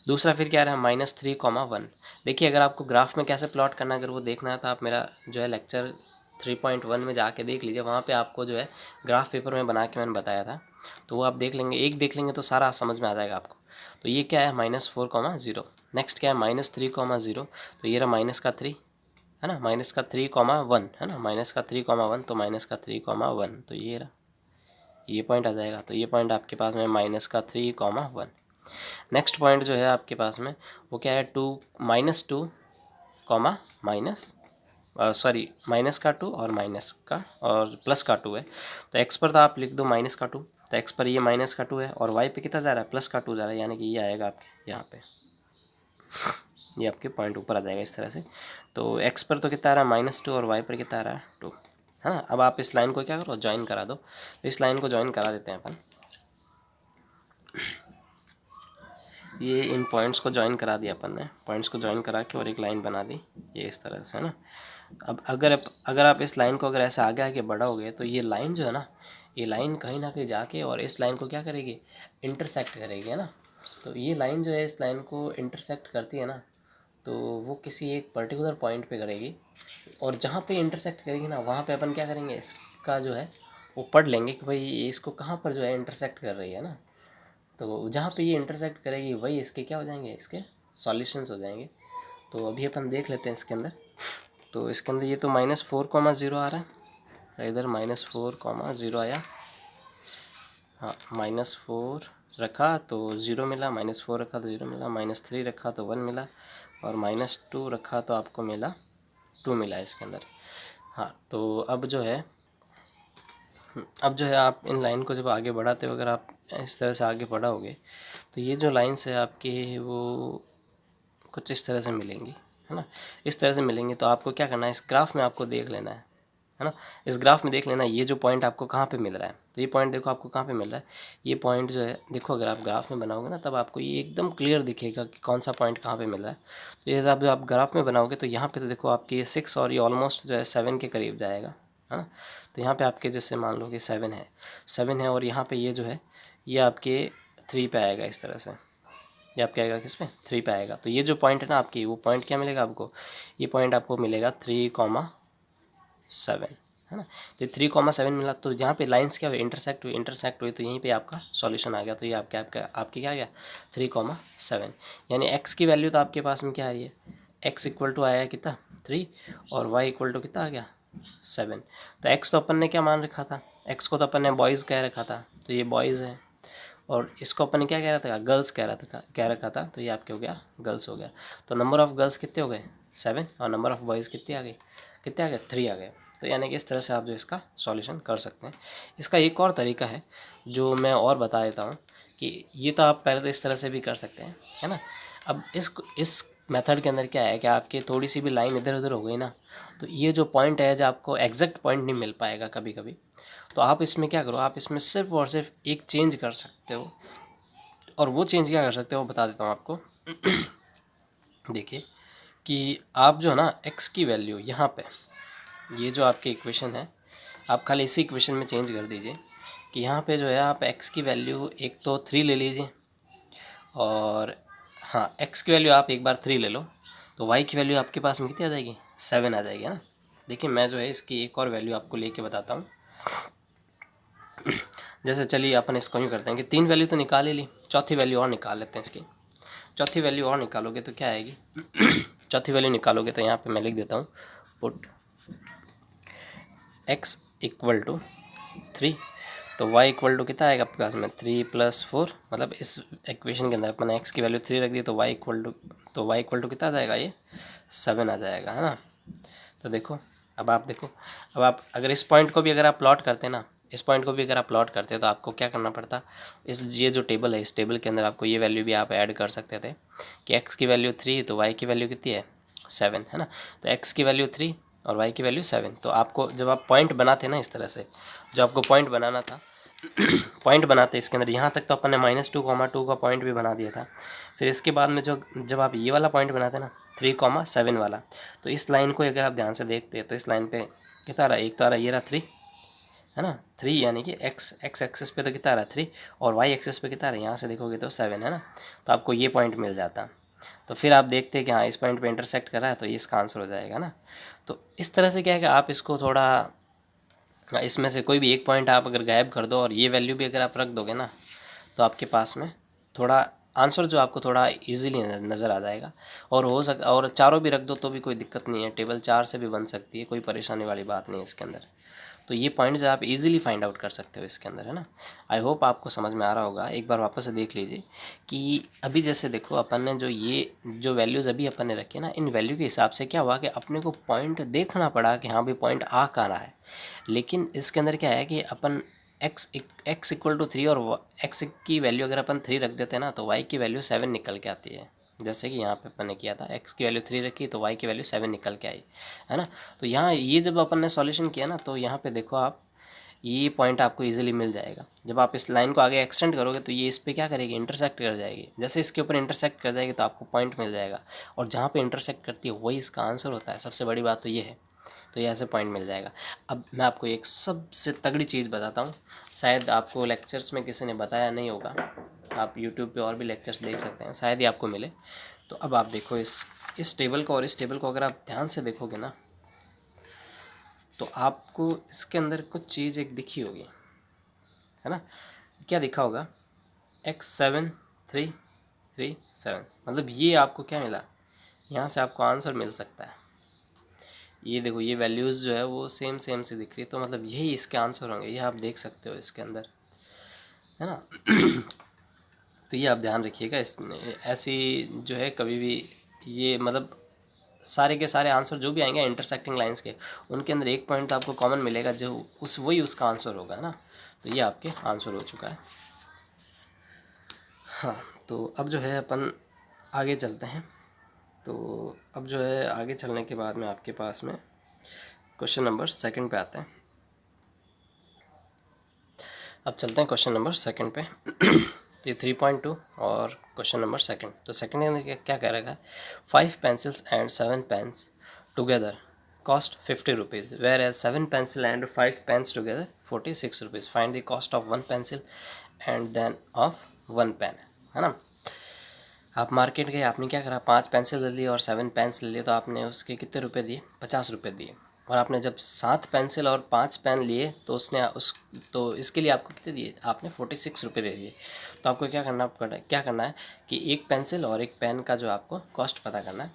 दूसरा फिर क्या रहा है -3,1। देखिए अगर आपको ग्राफ में कैसे प्लॉट करना है अगर वो देखना है तो आप मेरा जो है लेक्चर 3.1 में जाके देख लीजिए, वहाँ पे आपको जो है ग्राफ पेपर में बना के मैंने बताया था। तो वो आप देख लेंगे तो सारा समझ में आ जाएगा आपको। तो ये क्या है -4,0। नेक्स्ट क्या है -3,0, तो ये रहा -3, है ना, -3,1, है ना, -3,1, तो -3,1, तो ये रहा, ये पॉइंट आ जाएगा। तो ये पॉइंट आपके पास में -3,1। नेक्स्ट पॉइंट जो है आपके पास में वो क्या है -2, -2 और +2 है। तो x पर तो आप लिख दो -2, तो x पर ये -2 है और y पे कितना जा रहा है +2 जा रहा है, यानी कि ये आएगा आपके यहाँ पे, ये आपके पॉइंट ऊपर आ जाएगा इस तरह से। तो x पर तो कितना आ रहा है -2 और y पर कितना आ रहा है 2, है ना। अब आप इस लाइन को क्या करो, ज्वाइन करा दो। तो इस लाइन को ज्वाइन करा देते हैं अपन, ये इन पॉइंट्स को ज्वाइन करा दिया अपन ने, पॉइंट्स को ज्वाइन करा के और एक लाइन बना दी ये इस तरह से, है ना। अब अगर आप इस लाइन को अगर ऐसे आगे आगे बढ़ाओगे तो ये लाइन जो है ना, ये लाइन कहीं ना कहीं जाके और इस लाइन को क्या करेगी, इंटरसेक्ट करेगी, है ना। तो ये लाइन जो है इस लाइन को इंटरसेक्ट करती है ना, तो वो किसी एक पर्टिकुलर पॉइंट पे करेगी, और जहाँ पे इंटरसेक्ट करेगी ना वहाँ पे अपन क्या करेंगे, इसका जो है वो पढ़ लेंगे कि भाई इसको कहाँ पर जो है इंटरसेक्ट कर रही है ना। तो जहाँ पे ये इंटरसेक्ट करेगी वही इसके क्या हो जाएंगे, इसके सॉल्यूशंस हो जाएंगे। तो अभी अपन देख लेते हैं इसके अंदर। तो इसके अंदर ये तो -4,0 आ रहा है, इधर -4,0 आया, हाँ -4 रखा तो 0 मिला, -4 रखा तो 0 मिला, -3 रखा तो 1 मिला, और -2 रखा तो आपको मिला 2 मिला इसके अंदर। हाँ तो अब जो है आप इन लाइन को जब आगे बढ़ाते हो, अगर आप इस तरह से आगे बढ़ाओगे तो ये जो लाइन्स है आपकी वो कुछ इस तरह से मिलेंगी, है ना। इस तरह से मिलेंगी तो आपको क्या करना है, इस ग्राफ में आपको देख लेना है ना। इस ग्राफ में देख लेना ये जो पॉइंट आपको कहाँ पे मिल रहा है। तो ये पॉइंट देखो आपको कहाँ पे मिल रहा है, ये पॉइंट जो है देखो, अगर आप ग्राफ में बनाओगे ना तब आपको ये एकदम क्लियर दिखेगा कि कौन सा पॉइंट कहाँ पे मिल रहा है। तो ये जब आप ग्राफ में बनाओगे तो यहाँ पे तो देखो आपकी ये 6 और ये ऑलमोस्ट जो है 7 के करीब जाएगा, है ना। तो यहाँ पे आपके जैसे मान लो कि 7 है और यहाँ पे ये जो है ये आपके 3 पे आएगा इस तरह से, ये आपके आएगा किस पे, 3 पे आएगा। तो ये जो पॉइंट है ना आपकी, वो पॉइंट क्या मिलेगा आपको, ये पॉइंट आपको मिलेगा 3,7, है ना। तो 3,7 मिला, तो यहाँ पे लाइंस क्या हुई, इंटरसेक्ट हुई, तो यहीं पे आपका सॉल्यूशन आ गया। तो ये आपके क्या आ गया 3,7, यानी x की वैल्यू तो आपके पास में क्या आ रही है, x इक्वल टू आया कितना 3 और y इक्वल टू कितना आ गया 7। तो x तो अपन ने क्या मान रखा था, x को तो अपन ने बॉयज़ कह रखा था, तो ये बॉयज़ है, और इसको अपन ने क्या कह रहा था, गर्ल्स कह रखा था, तो ये आपके हो गया गर्ल्स हो गया। तो नंबर ऑफ़ गर्ल्स कितने हो गए 7, और नंबर ऑफ़ बॉयज़ कितने आ गए 3 आ गए। तो यानी कि इस तरह से आप जो इसका सॉल्यूशन कर सकते हैं। इसका एक और तरीका है जो मैं और बता देता हूँ कि ये तो आप पहले तो इस तरह से भी कर सकते हैं, है ना। अब इस मेथड के अंदर क्या है कि आपकी थोड़ी सी भी लाइन इधर उधर हो गई ना, तो ये जो पॉइंट है जो आपको एग्जैक्ट पॉइंट नहीं मिल पाएगा कभी कभी। तो आप इसमें क्या करो, आप इसमें सिर्फ और सिर्फ एक चेंज कर सकते हो, और वो चेंज क्या कर सकते हो वो बता देता हूँ आपको। देखिए कि आप जो है ना x की वैल्यू यहाँ पे, ये जो आपकी इक्वेशन है, आप खाली इसी इक्वेशन में चेंज कर दीजिए कि यहाँ पे जो है आप x की वैल्यू एक तो 3 ले लीजिए, और हाँ x की वैल्यू आप एक बार 3 ले लो, तो y की वैल्यू आपके पास में कितनी आ जाएगी 7 आ जाएगी, है ना। देखिए मैं जो है इसकी एक और वैल्यू आपको लेके बताता हूँ। जैसे चलिए अपन इसको यूँ करते हैं कि 3 वैल्यू तो निकाल ही ली, चौथी वैल्यू और निकाल लेते हैं इसकी। चौथी वैल्यू और निकालोगे तो क्या आएगी, चौथी वैल्यू निकालोगे तो यहाँ पे मैं लिख देता हूँ पुट x इक्वल टू 3, तो y इक्वल टू कितना आएगा आपके पास में 3 + 4, मतलब इस इक्वेशन के अंदर अपने x की वैल्यू 3 रख दी, तो y इक्वल टू कितना आ जाएगा, ये 7 आ जाएगा, है ना। तो देखो अब आप अगर इस पॉइंट को भी अगर आप प्लॉट करते ना, इस पॉइंट को भी अगर आप प्लॉट करते तो आपको क्या करना पड़ता, ये जो टेबल है इस टेबल के अंदर आपको ये वैल्यू भी आप ऐड कर सकते थे कि x की वैल्यू 3 तो y की वैल्यू कितनी है 7, है ना। तो x की वैल्यू 3 और y की वैल्यू 7। तो आपको जब आप पॉइंट बनाते ना इस तरह से, जो आपको पॉइंट बनाना था पॉइंट बनाते इसके अंदर, यहाँ तक तो अपन ने -2,2 का पॉइंट भी बना दिया था। फिर इसके बाद में जब आप ये वाला पॉइंट बनाते ना 3,7 वाला, तो इस लाइन को अगर आप ध्यान से देखते हैं तो इस लाइन पे कितना आ रहा है, एक तो आ रहा है ये रहा 3, है ना 3, यानी कि x एक्सिस पे तो कितना आ रहा है 3, और y एक्सिस पे कितना आ रहा है, यहाँ से देखोगे तो 7, है ना। तो आपको ये पॉइंट मिल जाता, तो फिर आप देखते हैं कि हाँ इस पॉइंट पे इंटरसेक्ट कर रहा है, तो ये इसका आंसर हो जाएगा ना। तो इस तरह से क्या है कि आप इसको थोड़ा, इसमें से कोई भी एक पॉइंट आप अगर गायब कर दो और ये वैल्यू भी अगर आप रख दोगे ना, तो आपके पास में थोड़ा आंसर जो आपको थोड़ा इजीली नज़र आ जाएगा। और चारों भी रख दो तो भी कोई दिक्कत नहीं है, टेबल 4 से भी बन सकती है, कोई परेशानी वाली बात नहीं है इसके अंदर। तो ये पॉइंट जो आप इजीली फाइंड आउट कर सकते हो इसके अंदर, है ना। आई होप आपको समझ में आ रहा होगा। एक बार वापस से देख लीजिए कि अभी जैसे देखो अपन ने जो वैल्यूज़ अभी अपन ने रखी है ना, इन वैल्यू के हिसाब से क्या हुआ कि अपने को पॉइंट देखना पड़ा कि हाँ भाई पॉइंट आ कहाँ रहा है। लेकिन इसके अंदर क्या है कि अपन x इक्वल टू 3 और x की वैल्यू अगर अपन 3 रख देते हैं ना, तो y की वैल्यू 7 निकल के आती है जैसे कि यहाँ पे अपन ने किया था, x की वैल्यू 3 रखी तो y की वैल्यू 7 निकल के आई, है ना। तो यहाँ ये जब अपन ने सॉल्यूशन किया ना, तो यहाँ पे देखो आप, ये पॉइंट आपको इजीली मिल जाएगा। जब आप इस लाइन को आगे एक्सटेंड करोगे तो ये इस पर क्या करेगी, इंटरसेक्ट कर जाएगी। जैसे इसके ऊपर इंटरसेक्ट कर जाएगी तो आपको पॉइंट मिल जाएगा, और जहाँ पे इंटरसेक्ट करती है वही इसका आंसर होता है। सबसे बड़ी बात तो ये है, तो ये ऐसे पॉइंट मिल जाएगा। अब मैं आपको एक सबसे तगड़ी चीज़ बताता हूँ, शायद आपको लेक्चर्स में किसी ने बताया नहीं होगा, आप यूट्यूब पे और भी लेक्चर्स देख सकते हैं, शायद ही आपको मिले। तो अब आप देखो इस टेबल को और इस टेबल को अगर आप ध्यान से देखोगे ना, तो आपको इसके अंदर कुछ चीज़ एक दिखी होगी, है ना। क्या दिखा होगा, x7337, मतलब ये आपको क्या मिला, यहाँ से आपको आंसर मिल सकता है। ये देखो, ये वैल्यूज़ जो है वो सेम से दिख रही है, तो मतलब यही इसके आंसर होंगे, ये आप देख सकते हो इसके अंदर, है ना। तो ये आप ध्यान रखिएगा, इस ऐसी जो है कभी भी ये मतलब सारे के सारे आंसर जो भी आएंगे इंटरसेक्टिंग लाइंस के, उनके अंदर एक पॉइंट तो आपको कॉमन मिलेगा, जो वही उसका आंसर होगा, है ना। तो ये आपके आंसर हो चुका है। हाँ, तो अब जो है अपन आगे चलते हैं। तो अब जो है आगे चलने के बाद में आपके पास में क्वेश्चन नंबर 2 पे आते हैं। अब चलते हैं क्वेश्चन नंबर 2 पे। ये 3.2 और क्वेश्चन नंबर 2। तो सेकंड के अंदर क्या कह रखा है, 5 pencils and 7 pens together cost 50 rupees, whereas 7 pencil and 5 pens together 46 rupees. Find the cost of 1 pencil and then of 1 pen, है ना। आप मार्केट गए, आपने क्या करा, 5 पेंसिल ले लिए और 7 पेन्स ले लिए, तो आपने उसके कितने रुपए दिए, 50 रुपये दिए। और आपने जब 7 पेंसिल और 5 पेन लिए तो तो इसके लिए आपको कितने दिए, आपने 46 रुपये दे दिए। तो आपको क्या करना है कि एक पेंसिल और एक पेन का जो आपको कॉस्ट पता करना है।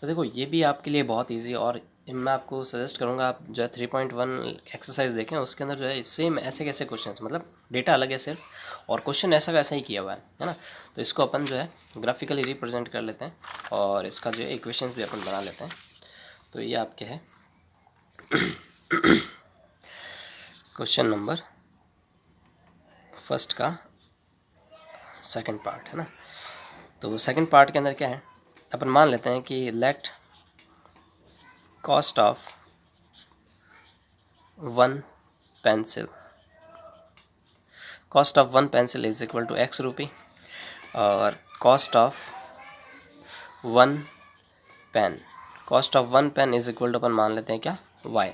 तो देखो, ये भी आपके लिए बहुत ईजी, और मैं आपको सजेस्ट करूँगा आप जो है 3.1 एक्सरसाइज देखें, उसके अंदर जो है सेम ऐसे कैसे क्वेश्चन, मतलब डेटा अलग है सिर्फ, और क्वेश्चन ऐसा कैसा ही किया हुआ है ना। तो इसको अपन जो है ग्राफिकली रिप्रेजेंट कर लेते हैं, और इसका जो है इक्वेशंस भी अपन बना लेते हैं। तो ये आपके है क्वेश्चन नंबर फर्स्ट का सेकंड पार्ट, है ना। तो सेकंड पार्ट के अंदर क्या है, अपन मान लेते हैं कि let cost of 1 pencil, cost of 1 pencil is equal to x rupee, और cost of 1 pen, cost of 1 pen is equal to अपन मान लेते हैं क्या, y।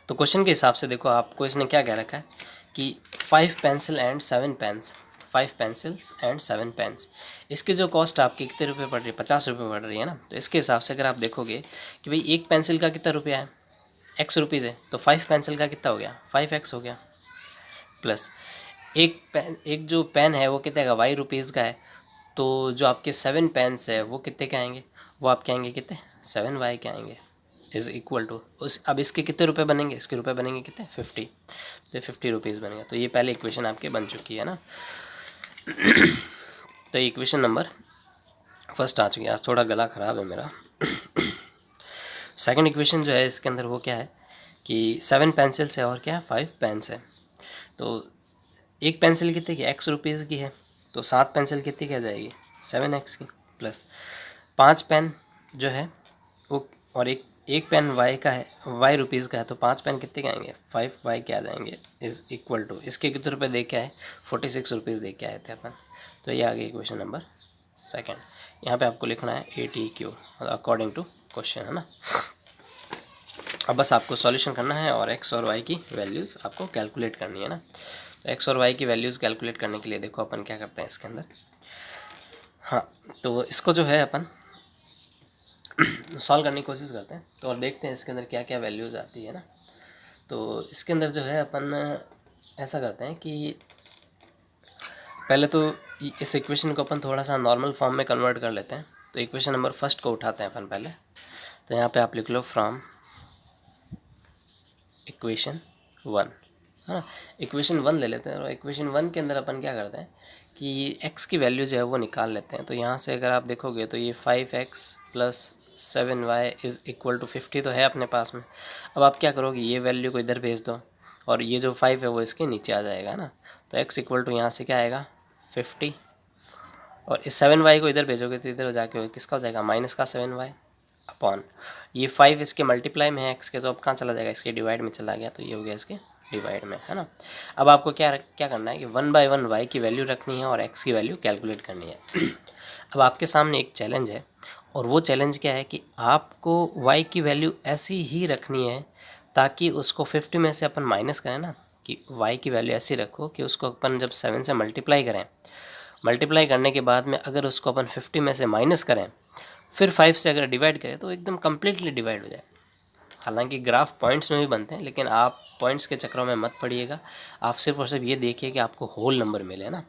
तो क्वेश्चन के हिसाब से देखो, आपको इसने क्या कह रखा है कि 5 pencil and 7 pens, 5 pencils and 7 pens, इसकी जो कॉस्ट आपकी कितने रुपये पड़ रही है, 50 रुपये पड़ रही है ना। तो इसके हिसाब से अगर आप देखोगे कि भाई एक पेंसिल का कितना रुपया है, x रुपीज़ है, तो 5 पेंसिल का कितना हो गया, 5x हो गया, प्लस एक जो पेन है वो कितने का, y रुपीज़ का है। तो जो आपके 7 पेन्स है वो कितने के आएंगे, वो आपके आएंगे कितने, 7y के आएंगे, इज़ इक्वल टू अब इसके कितने रुपए बनेंगे, इसके रुपए बनेंगे कितने, 50, तो 50 रुपीज़ बनेंगे। तो ये पहले इक्वेशन आपके बन चुकी है ना। तो ये इक्वेशन नंबर फर्स्ट आ चुकी है। आज थोड़ा गला ख़राब है मेरा। सेकंड इक्वेशन जो है इसके अंदर वो क्या है कि 7 पेंसिल्स है और क्या है, 5 पेन्स है। तो एक पेंसिल कितने की, x रुपीज़ की है, तो 7 पेंसिल कितनी की आ जाएगी, 7x की, प्लस 5 पेन जो है वो, और एक पेन y का है, y रुपीज़ का है, तो 5 पेन कितने के आएंगे, 5y के आ जाएंगे, इज़ इक्वल टू इसके कितने रुपये दे के आए, 46 रुपीज़ दे के आए थे अपन। तो ये आ गई इक्वेशन नंबर सेकंड। यहाँ पे आपको लिखना है ATQ अकॉर्डिंग टू क्वेश्चन, है ना। अब बस आपको सॉल्यूशन करना है और x और y की वैल्यूज़ आपको कैलकुलेट करनी है ना। तो x और y की वैल्यूज़ कैलकुलेट करने के लिए देखो अपन क्या करते हैं इसके अंदर। हाँ, तो इसको जो है अपन सॉल्व करने की कोशिश करते हैं, तो और देखते हैं इसके अंदर क्या क्या वैल्यूज़ आती है ना। तो इसके अंदर जो है अपन ऐसा करते हैं कि पहले तो इस इक्वेशन को अपन थोड़ा सा नॉर्मल फॉर्म में कन्वर्ट कर लेते हैं। तो इक्वेशन नंबर फर्स्ट को उठाते हैं अपन पहले। तो यहाँ पे आप लिख लो फ्रॉम इक्वेशन 1, हाँ, इक्वेशन 1 ले लेते हैं, और इक्वेशन 1 के अंदर अपन क्या करते हैं कि x की वैल्यू जो है वो निकाल लेते हैं। तो यहाँ से अगर आप देखोगे तो ये 5x plus 7y is equal to 50 तो है अपने पास में। अब आप क्या करोगे, ये वैल्यू को इधर भेज दो, और ये जो 5 है वो इसके नीचे आ जाएगा ना। तो x इक्वल टू यहाँ से क्या आएगा, 50 और इस 7y को इधर भेजोगे तो इधर हो जाके किसका हो जाएगा, माइनस का 7y अपॉन ये 5 इसके मल्टीप्लाई में है x के, तो अब कहाँ चला जाएगा, इसके डिवाइड में चला गया, तो ये हो गया इसके डिवाइड में, है ना। अब आपको क्या करना है कि 1/1 y की वैल्यू रखनी है और x की वैल्यू कैलकुलेट करनी है। अब आपके सामने एक चैलेंज है, और वो चैलेंज क्या है कि आपको y की वैल्यू ऐसी ही रखनी है ताकि उसको 50 में से अपन माइनस करें ना, कि y की वैल्यू ऐसी रखो कि उसको अपन जब 7 से मल्टीप्लाई करें, मल्टीप्लाई करने के बाद में अगर उसको अपन 50 में से माइनस करें, फिर 5 से अगर डिवाइड करें तो एकदम कम्प्लीटली डिवाइड हो जाए। हालांकि ग्राफ पॉइंट्स में भी बनते हैं, लेकिन आप पॉइंट्स के चक्रों में मत पड़िएगा। आप सिर्फ और सिर्फ ये देखिए कि आपको होल नंबर मिले ना,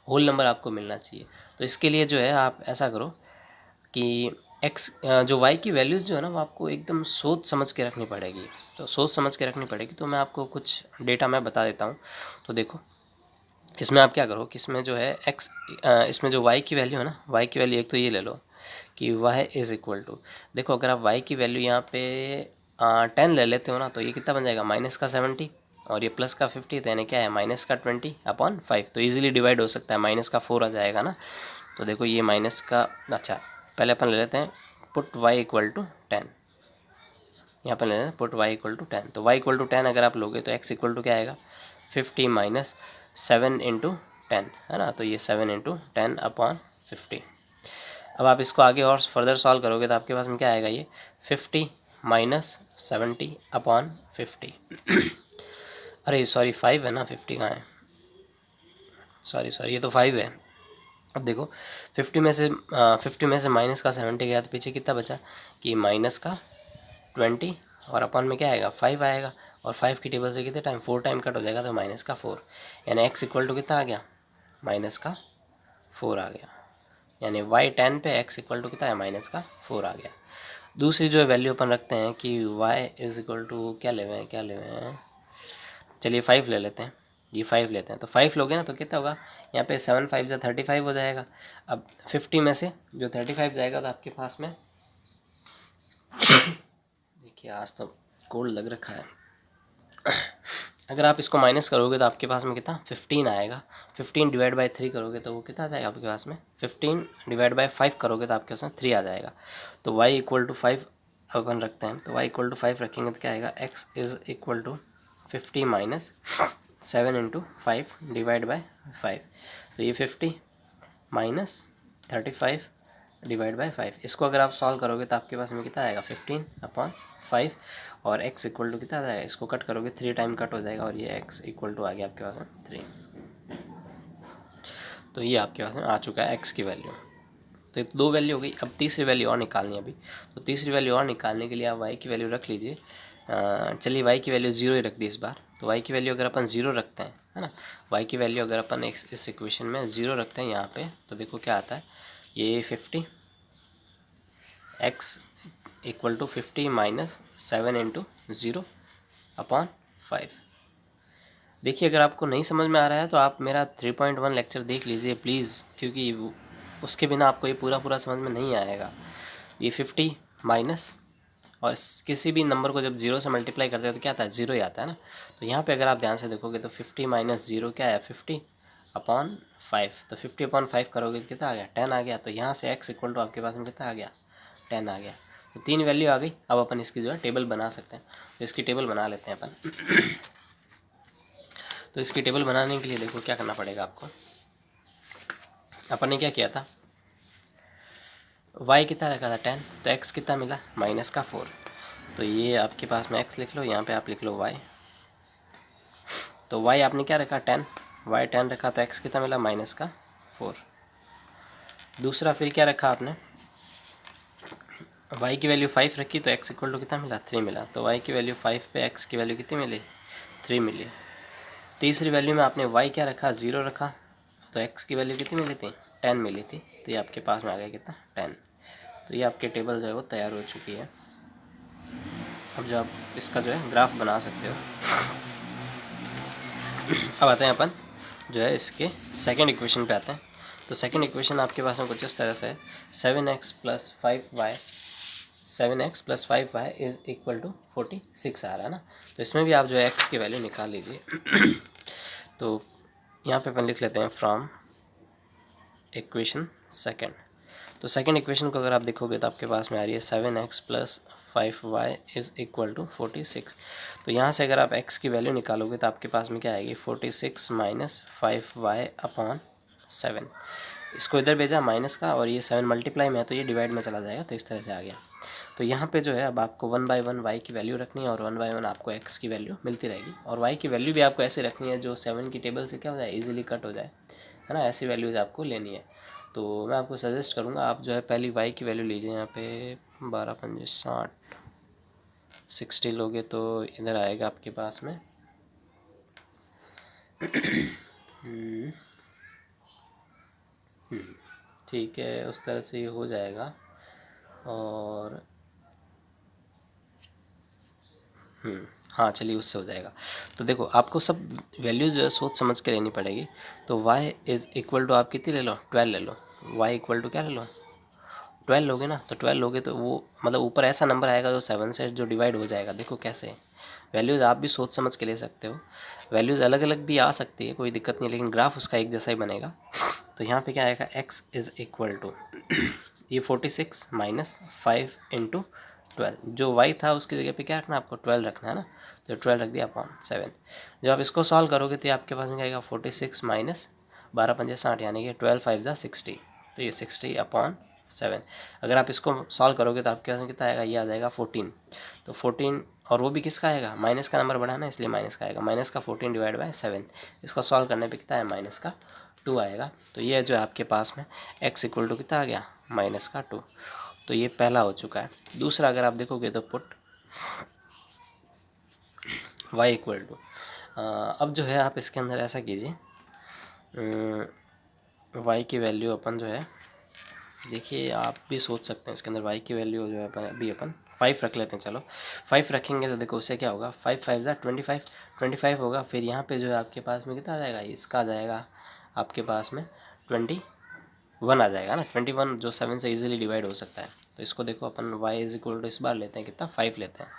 होल नंबर आपको मिलना चाहिए। तो इसके लिए जो है आप ऐसा करो कि एक्स जो वाई की वैल्यूज़ जो है ना, वो आपको एकदम सोच समझ के रखनी पड़ेगी। तो सोच समझ के रखनी पड़ेगी, तो मैं आपको कुछ डेटा मैं बता देता हूँ। तो देखो, इसमें आप क्या करो कि इसमें जो है एक्स, इसमें जो वाई की वैल्यू है ना, वाई की वैल्यू एक तो ये ले लो कि वाई इज़ इक्वल टू, देखो अगर आप वाई की वैल्यू यहाँ पे 10 ले लेते हो ना, तो ये कितना बन जाएगा, माइनस का 70 और ये प्लस का 50, तो यानी क्या है, माइनस का 20/5। तो ईजिली डिवाइड हो सकता है, माइनस का 4 आ जाएगा ना। तो देखो ये माइनस का, अच्छा पहले अपन ले लेते हैं पुट y इक्वल टू 10, यहाँ पर ले लेते हैं पुट y इक्वल टू 10। तो y इक्वल टू 10 अगर आप लोगे तो x इक्वल टू क्या आएगा, 50 माइनस 7 इंटू 10, है ना। तो ये 7 इंटू 10/50। अब आप इसको आगे और फर्दर सॉल्व करोगे तो आपके पास में क्या आएगा, ये 50 माइनस 70/50। अरे सॉरी 5 है ना, 50 कहाँ है, सॉरी ये तो 5 है। अब देखो 50 में से माइनस का 70 गया तो पीछे कितना बचा कि माइनस का 20 और अपन में क्या आएगा, 5 आएगा। और 5 की टेबल से कितने टाइम, 4 टाइम कट हो जाएगा, तो माइनस का 4, यानी एक्स इक्वल टू कितना आ गया, माइनस का 4 आ गया। यानी y 10 पे x इक्वल टू कितना है, माइनस का 4 आ गया। दूसरी जो वैल्यू अपन रखते हैं कि y इज़ इक्वल टू क्या ले हुए हैं, चलिए 5 ले लेते हैं, ये 5 लेते हैं। तो 5 लोगे ना तो कितना होगा, यहाँ पे 7 5 से 35 हो जाएगा। अब 50 में से जो 35 जाएगा तो आपके पास में देखिए आज तो कोल्ड लग रखा है। अगर आप इसको माइनस करोगे तो आपके पास में कितना, 15 आएगा। 15 डिवाइड बाई 3 करोगे तो वो कितना आ जाएगा आपके पास में, 15 डिवाइड बाई 5 करोगे तो आपके पास में 3 आ जाएगा। तो y इक्वल टू 5 अपन रखते हैं, तो y इक्वल टू 5 रखेंगे तो क्या आएगा, x is equal to 50 minus 7 into 5 divide by 5। तो ये 50 माइनस 35 डिवाइड बाई 5, इसको अगर आप सॉल्व करोगे तो आपके पास में कितना आएगा, 15/5 और x इक्वल टू कितना आ जाएगा, इसको कट करोगे 3 टाइम कट हो जाएगा और ये x इक्वल टू आ गया आपके पास में 3। तो ये आपके पास में आ चुका है x की वैल्यू। तो ये 2 वैल्यू हो गई। अब तीसरी वैल्यू और निकालनी है अभी। तो तीसरी वैल्यू और निकालने के लिए आप y की वैल्यू रख लीजिए। चलिए y की वैल्यू 0 ही रख दी इस बार। तो y की वैल्यू अगर अपन 0 रखते हैं, है ना, y की वैल्यू अगर अपन इस इक्वेशन में 0 रखते हैं यहाँ पे, तो देखो क्या आता है, ये 50 x equal to 50 minus 7 into 0/5। देखिए अगर आपको नहीं समझ में आ रहा है तो आप मेरा 3.1 लेक्चर देख लीजिए प्लीज़, क्योंकि उसके बिना आपको ये पूरा समझ में नहीं आएगा। ये 50 माइनस और किसी भी नंबर को जब 0 से मल्टीप्लाई करते हो तो क्या आता है, 0 ही आता है ना। तो यहाँ पे अगर आप ध्यान से देखोगे तो 50 माइनस 0 क्या है, 50/5। तो 50/5 करोगे तो कितना आ गया, 10 आ गया। तो यहाँ से x इक्वल टू आपके पास में कितना आ गया, 10 आ गया। तो 3 वैल्यू आ गई। अब अपन इसकी जो है टेबल बना सकते हैं। तो इसकी टेबल बना लेते हैं अपन। तो इसकी टेबल बनाने के लिए देखो क्या करना पड़ेगा आपको। अपन ने क्या किया था, y कितना रखा था 10, तो x कितना मिला, माइनस का 4। तो ये आपके पास में x लिख लो, यहाँ पे आप लिख लो y। तो y आपने क्या रखा 10, y 10 रखा तो x कितना मिला, माइनस का 4। दूसरा फिर क्या रखा आपने, y की वैल्यू 5 रखी तो x इक्वल टू कितना मिला, 3 मिला। तो y की वैल्यू 5 पे x की वैल्यू कितनी मिली, 3 मिली। तीसरी वैल्यू में आपने y क्या रखा, 0 रखा, तो x की वैल्यू कितनी मिली थी, 10 मिली थी। तो ये आपके पास में आ गया कितना, 10। तो ये आपकी टेबल जो है वो तैयार हो चुकी है। अब जो आप इसका जो है ग्राफ बना सकते हो। अब आते हैं अपन जो है इसके सेकंड इक्वेशन पे आते हैं। तो सेकंड इक्वेशन आपके पास में कुछ इस तरह से है, 7x plus 5y is equal to 46 आ रहा है ना। तो इसमें भी आप जो है x की वैल्यू निकाल लीजिए। तो यहाँ पे अपन लिख लेते हैं फ्रॉम इक्वेशन सेकंड। तो सेकंड इक्वेशन को अगर आप देखोगे तो आपके पास में आ रही है 7x + 5y is equal to 46। तो यहाँ से अगर आप x की वैल्यू निकालोगे तो आपके पास में क्या आएगी 46 - 5y अपॉन 7। इसको इधर भेजा माइनस का और ये 7 मल्टीप्लाई में है तो ये डिवाइड में चला जाएगा, तो इस तरह से आ गया। तो यहाँ पे जो है अब आपको 1 बाय 1 y की वैल्यू रखनी है और 1 बाय 1 आपको x की वैल्यू मिलती रहेगी। और y की वैल्यू भी आपको ऐसे रखनी है जो 7 की टेबल से क्या हो जाए, इजीली कट हो जाए, है ना। ऐसी वैल्यूज़ आपको लेनी है। तो मैं आपको सजेस्ट करूँगा आप जो है पहली y की वैल्यू लीजिए। यहाँ पे 12 × 5 = 60, 60 लोगे तो इधर आएगा आपके पास में ठीक है, उस तरह से ये हो जाएगा। और हाँ चलिए उससे हो जाएगा। तो देखो आपको सब वैल्यूज़ जो है सोच समझ के लेनी पड़ेगी। तो y इज़ इक्वल टू आप कितनी ले लो, 12 ले लो। y इक्वल टू क्या ले लो, 12 लोगे ना। तो 12 लोगे तो वो मतलब ऊपर ऐसा नंबर आएगा जो 7 से जो डिवाइड हो जाएगा। देखो कैसे वैल्यूज़ आप भी सोच समझ के ले सकते हो। वैल्यूज़ अलग अलग भी आ सकती है, कोई दिक्कत नहीं, लेकिन ग्राफ उसका एक जैसा ही बनेगा। तो यहाँ पे क्या आएगा, x इज़ इक्वल टू ये 46 - 5 × 12। जो y था उसकी जगह पे क्या रखना, आपको 12 रखना है ना। तो 12 रख दिया अपॉन 7। जब आप इसको सॉल्व करोगे तो आपके पास में क्या आएगा 46 - 12 × 5 = 60, यानी कि 12 × 5 = 60। तो ये 60 अपॉन 7। अगर आप इसको सॉल्व करोगे तो आपके पास में कितना आएगा, ये आ जाएगा 14। तो 14 और वो भी किसका आएगा, माइनस का नंबर बढ़ा है ना, इसलिए माइनस का आएगा। माइनस का 14 डिवाइड बाय 7। इसको सॉल्व करने पे कितना है, माइनस का 2 आएगा। तो ये जो है आपके पास में x इक्वल टू कितना आ गया, माइनस का 2। तो ये पहला हो चुका है। दूसरा अगर आप देखोगे तो पुट y इक्वल टू, अब जो है आप इसके अंदर ऐसा कीजिए, y की वैल्यू अपन जो है, देखिए आप भी सोच सकते हैं इसके अंदर y की वैल्यू जो है अभी अपन 5 रख लेते हैं। चलो 5 रखेंगे तो देखो उससे क्या होगा, 5 × 5 = 25, 25 होगा। फिर यहाँ पे जो है आपके पास में कितना आ जाएगा, इसका आ जाएगा आपके पास में 21 आ जाएगा ना। 21 जो 7 से इजीली डिवाइड हो सकता है। तो इसको देखो अपन y इज इक्वल टू इस बार लेते हैं कितना, 5 लेते हैं।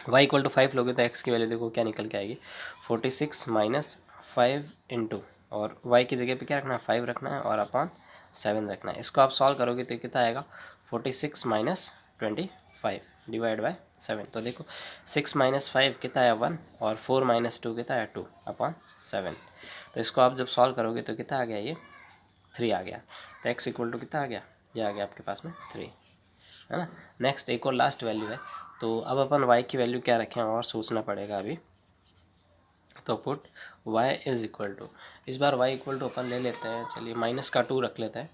y इक्वल टू 5 लोगे तो x की वैल्यू देखो क्या निकल के आएगी, 46 - 5 × और y की जगह पे क्या रखना है, 5 रखना है और अपॉन 7 रखना है। इसको आप सॉल्व करोगे तो कितना आएगा, 46 - 25 डिवाइड बाय 7। तो देखो 6 - 5 कितना आया 1 और 4 - 2 कितना आया 2 अपॉन 7। तो इसको आप जब सॉल्व करोगे तो कितना आ गया, ये 3 आ गया। तो x इक्वल टू कितना आ गया, ये आ गया आपके पास में 3, है ना। नेक्स्ट एक और लास्ट वैल्यू है। तो अब अपन y की वैल्यू क्या रखें और सोचना पड़ेगा अभी। तो put y is equal to, इस बार y इक्वल टू अपन ले लेते हैं, चलिए माइनस का 2 रख लेते हैं।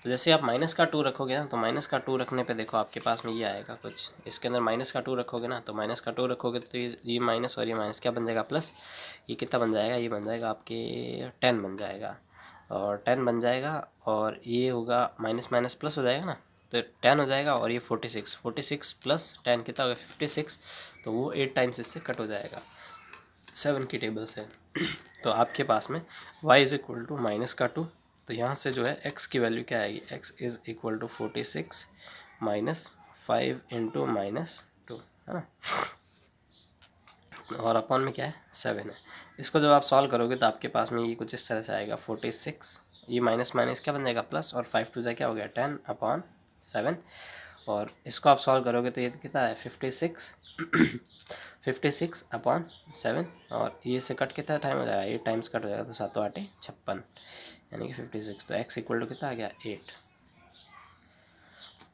तो जैसे आप माइनस का 2 रखोगे ना, तो माइनस का 2 रखने पे देखो आपके पास में ये आएगा कुछ, इसके अंदर माइनस का 2 रखोगे ना, तो माइनस का 2 रखोगे तो ये माइनस और ये माइनस क्या बन जाएगा, प्लस। ये कितना बन जाएगा, ये बन जाएगा आपके 10 बन जाएगा, और 10 बन जाएगा और ये होगा माइनस माइनस प्लस हो जाएगा ना, तो 10 हो जाएगा। और ये 46 + 10 कितना होगा 56। तो वो 8 टाइम्स इससे कट हो जाएगा 7 की टेबल से। तो आपके पास में y is equal to minus का 2। तो यहाँ से जो है x की वैल्यू क्या आएगी, x इज़ इक्वल टू 46 - 5 × -2, है ना। और अपॉन में क्या है, 7 है। इसको जब आप सॉल्व करोगे तो आपके पास में ये कुछ इस तरह से आएगा, 46, ये माइनस माइनस क्या बन जाएगा प्लस, और 5 × 2 क्या हो गया 10 अपॉन 7। और इसको आप सॉल्व करोगे तो ये कितना है 56 अपॉन 7। और ये से कट कितना टाइम हो जाएगा, 8 टाइम्स कट हो जाएगा, तो 7 × 8 = 56, यानी कि 56। तो x इक्वल टू कितना आ गया 8।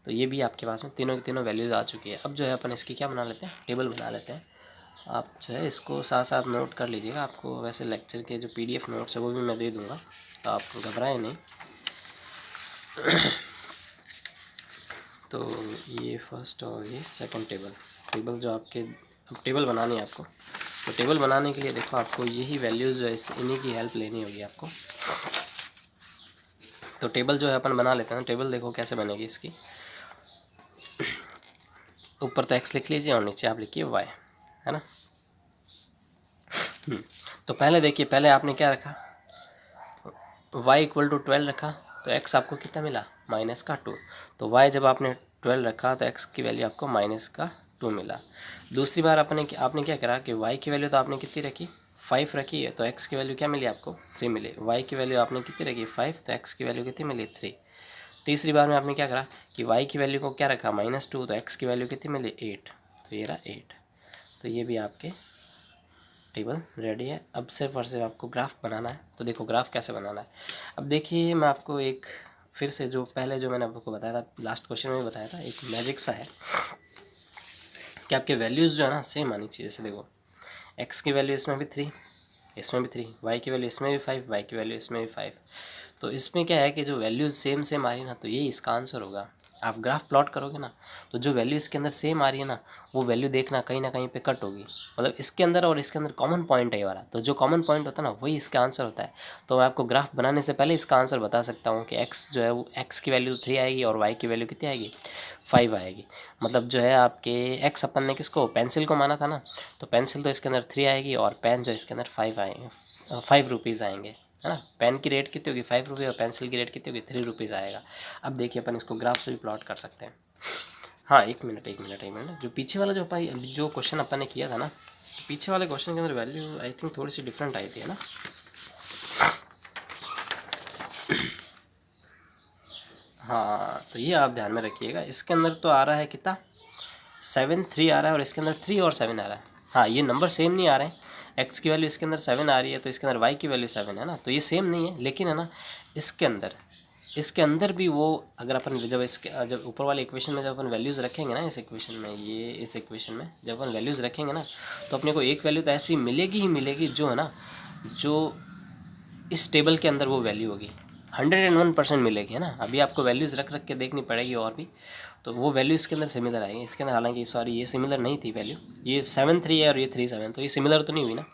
तो ये भी आपके पास में तीनों की तीनों वैल्यूज़ आ चुकी है। अब जो है अपन इसकी क्या बना लेते हैं, टेबल बना लेते हैं। आप जो है इसको साथ साथ नोट कर लीजिएगा। आपको वैसे लेक्चर के जो PDF नोट्स है वो भी मैं दे दूँगा, तो आप घबराएं नहीं। तो ये फर्स्ट और ये सेकंड टेबल जो आपके, अब टेबल बनानी है आपको। तो टेबल बनाने के लिए देखो आपको यही वैल्यूज़ जो है इन्हीं की हेल्प लेनी होगी आपको। तो टेबल जो है अपन बना लेते हैं। टेबल देखो कैसे बनेगी इसकी, ऊपर तो x लिख लीजिए और नीचे आप लिखिए y, है ना। तो पहले देखिए, पहले आपने क्या रखा, y इक्वल टू 12 रखा, तो x आपको कितना मिला, माइनस का 2। तो y जब आपने 12 रखा तो x की वैल्यू आपको माइनस का 2 मिला। दूसरी बार आपने क्या करा कि y की वैल्यू तो आपने कितनी रखी 5 रखी है तो x की वैल्यू क्या मिली आपको 3 मिली, y की वैल्यू आपने कितनी रखी 5 तो x की वैल्यू कितनी मिली 3। तीसरी बार में आपने क्या करा कि y की वैल्यू को क्या रखा -2 तो x की वैल्यू कितनी मिली 8, तो ये रहा 8। तो ये भी आपके टेबल रेडी है। अब सिर्फ और सिर्फ आपको ग्राफ बनाना है। तो देखो ग्राफ कैसे बनाना है। अब देखिए मैं आपको एक फिर से जो पहले जो मैंने आपको बताया था लास्ट क्वेश्चन में भी बताया था, एक मैजिक सा है कि आपके वैल्यूज़ जो है ना सेम आनी चाहिए। जैसे देखो x की वैल्यू इसमें भी 3, इसमें भी 3, y की वैल्यू इसमें भी 5, y की वैल्यू इसमें भी 5। तो इसमें क्या है कि जो वैल्यूज़ सेम सेम आ रही है ना तो ये इसका आंसर होगा। आप ग्राफ प्लॉट करोगे ना तो जो वैल्यू इसके अंदर सेम आ रही है ना वो वैल्यू देखना कहीं ना कहीं पे कट होगी, मतलब इसके अंदर और इसके अंदर कॉमन पॉइंट है ये वाला, तो जो कॉमन पॉइंट होता है ना वही इसका आंसर होता है। तो मैं आपको ग्राफ बनाने से पहले इसका आंसर बता सकता हूँ कि x जो है वो x की वैल्यू 3 आएगी और y की वैल्यू कितनी आएगी 5 आएगी। मतलब जो है आपके x अपन ने किसको पेंसिल को माना था ना, तो पेंसिल तो इसके अंदर 3 आएगी और पेन जो इसके अंदर 5 आएंगे, 5 रुपीज़ आएंगे, है ना। पेन की रेट कितनी होगी 5 रुपये और पेंसिल की रेट कितनी होगी 3 रुपीज़ आएगा। अब देखिए अपन इसको ग्राफ से भी प्लॉट कर सकते हैं। हाँ एक मिनट, जो पीछे वाला जो क्वेश्चन अपन ने किया था ना, पीछे वाले क्वेश्चन के अंदर वैल्यू आई थिंक थोड़ी सी डिफरेंट आई थी, है ना। हाँ तो ये आप ध्यान में रखिएगा, इसके अंदर तो आ रहा है कितना 7 3 आ रहा है और इसके अंदर 3 और 7 आ रहा है। हाँ ये नंबर सेम नहीं आ रहे हैं, x की वैल्यू इसके अंदर 7 आ रही है तो इसके अंदर y की वैल्यू 7 है ना, तो ये सेम नहीं है। लेकिन है ना इसके अंदर भी वो अगर अपन जब ऊपर वाले इक्वेशन में जब अपन वैल्यूज़ रखेंगे ना, इस इक्वेशन में इस इक्वेशन में जब अपन वैल्यूज़ रखेंगे ना तो अपने को एक वैल्यू तो ऐसी मिलेगी ही मिलेगी जो है ना जो इस टेबल के अंदर वो वैल्यू होगी 101% मिलेगी, है ना। अभी आपको वैल्यूज़ रख के देखनी पड़ेगी और भी, तो वो वैल्यू इसके अंदर सिमिलर आएगी। इसके अंदर हालांकि सॉरी ये सिमिलर नहीं थी वैल्यू, ये 7 3 है और ये 3 7, तो ये सिमिलर तो नहीं हुई ना।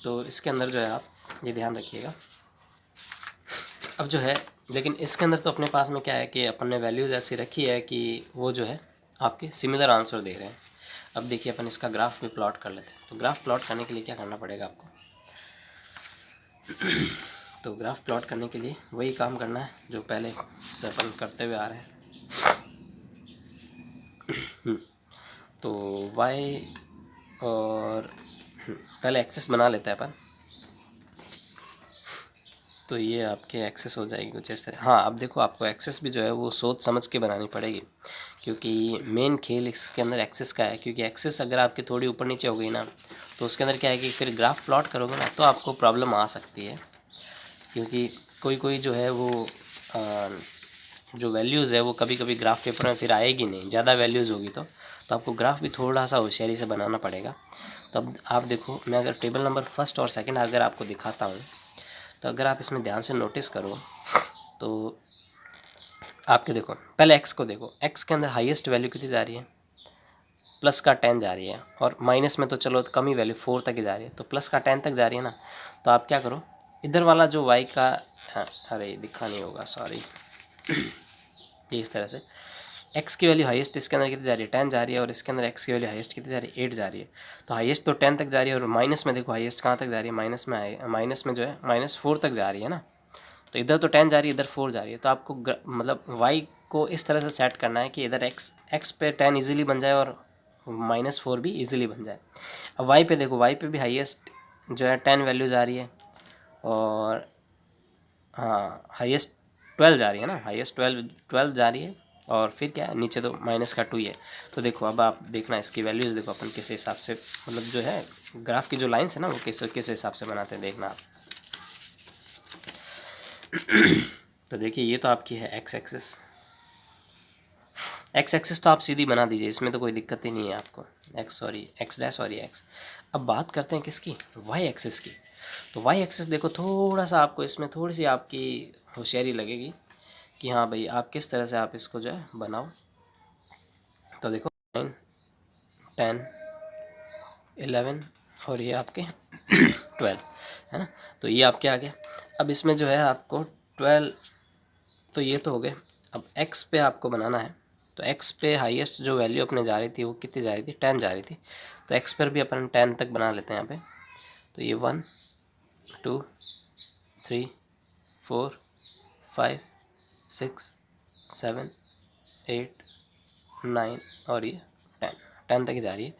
तो इसके अंदर जो है आप ये ध्यान रखिएगा। अब जो है लेकिन इसके अंदर तो अपने पास में क्या है कि अपन ने वैल्यूज़ ऐसी रखी है कि वो जो है आपके सिमिलर आंसर दे रहे हैं। अब देखिए अपन इसका ग्राफ भी प्लॉट कर लेते हैं। तो ग्राफ प्लॉट करने के लिए क्या करना पड़ेगा आपको, तो ग्राफ प्लॉट करने के लिए वही काम करना है जो पहले से अपन करते हुए आ रहे हैं। तो y और पहले एक्सेस बना लेते हैं अपन। तो ये आपके एक्सेस हो जाएगी कुछ इस तरह। हाँ अब देखो आपको एक्सेस भी जो है वो सोच समझ के बनानी पड़ेगी, क्योंकि मेन खेल इसके अंदर एक्सेस का है। क्योंकि एक्सेस अगर आपकी थोड़ी ऊपर नीचे हो गई ना तो उसके अंदर क्या है कि फिर ग्राफ प्लॉट करोगे ना तो आपको प्रॉब्लम आ सकती है। क्योंकि कोई जो है वो जो वैल्यूज़ है वो कभी कभी ग्राफ पेपर में फिर आएगी नहीं, ज़्यादा वैल्यूज़ होगी तो आपको ग्राफ भी थोड़ा सा होशियारी से बनाना पड़ेगा। तो अब आप देखो मैं अगर टेबल नंबर फर्स्ट और सेकंड अगर आपको दिखाता हूँ तो अगर आप इसमें ध्यान से नोटिस करो तो आपके देखो पहले x को देखो, x के अंदर हाईएस्ट वैल्यू कितनी जा रही है प्लस का 10 जा रही है, और माइनस में तो चलो कम ही वैल्यू 4 तक ही जा रही है, तो प्लस का 10 तक जा रही है ना। तो आप क्या करो इधर वाला जो y का अरे दिखा नहीं होगा सॉरी ये इस तरह से x की वैल्यू हाईएस्ट इसके अंदर कितनी जा रही है 10 जा रही है और इसके अंदर x की वैल्यू हाईएस्ट कितनी जा रही है 8 जा रही है। तो हाईएस्ट तो 10 तक जा रही है और माइनस में देखो हाईएस्ट कहाँ तक जा रही है माइनस में जो है -4 तक जा रही है ना। तो इधर तो 10 जा रही है इधर 4 जा रही है, तो आपको मतलब y को इस तरह से सेट करना है कि इधर x पे 10 इजीली बन जाए और -4 भी इजीली बन जाए। अब y पे देखो y पे भी हाईएस्ट जो है 10 वैल्यू जा रही है और हाँ हाईएस्ट 12 जा रही है ना, हाईएस्ट 12 जा रही है और फिर क्या है नीचे तो माइनस का 2 ही है। तो देखो अब आप देखना इसकी वैल्यूज़ देखो अपन किस हिसाब से मतलब जो है ग्राफ की जो लाइन्स है ना वो किस हिसाब से बनाते हैं देखना आप। तो देखिए ये तो आपकी है एक्स एक्सेस तो आप सीधी बना दीजिए, इसमें तो कोई दिक्कत ही नहीं है आपको। एक्स डैश और ये एक्स। अब बात करते हैं किसकी वाई एक्सेस की। तो वाई एक्सेस देखो थोड़ा सा आपको इसमें थोड़ी सी आपकी होशियारी लगेगी कि हाँ भाई आप किस तरह से आप इसको जो है बनाओ। तो देखो 9 10 11 और ये आपके 12 है ना। तो ये आपके आ गया। अब इसमें जो है आपको 12 तो ये तो हो गए। अब x पे आपको बनाना है, तो x पे हाईएस्ट जो वैल्यू अपने जा रही थी वो कितनी जा रही थी 10 जा रही थी। तो x पर भी अपन 10 तक बना लेते हैं यहाँ पे। तो ये 1 2 3 4 5 6 7 8 9 और ये 10 10 तक ही जा रही है।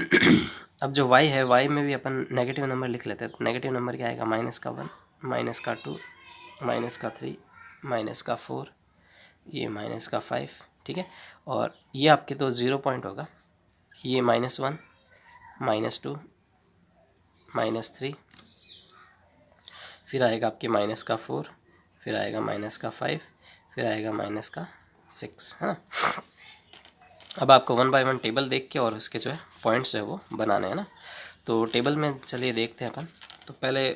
अब जो y है, y में भी अपन नेगेटिव नंबर लिख लेते हैं। तो नेगेटिव नंबर क्या आएगा, -1, -2, -3, -4, ये -5, ठीक है। और ये आपके तो 0 पॉइंट होगा, ये -1, -2, -3, फिर आएगा आपके -4, फिर आएगा -5, फिर आएगा -6, है ना। अब आपको 1 बाय 1 टेबल देख के और उसके जो है पॉइंट्स है वो बनाने हैं ना। तो टेबल में चलिए देखते हैं अपन। तो पहले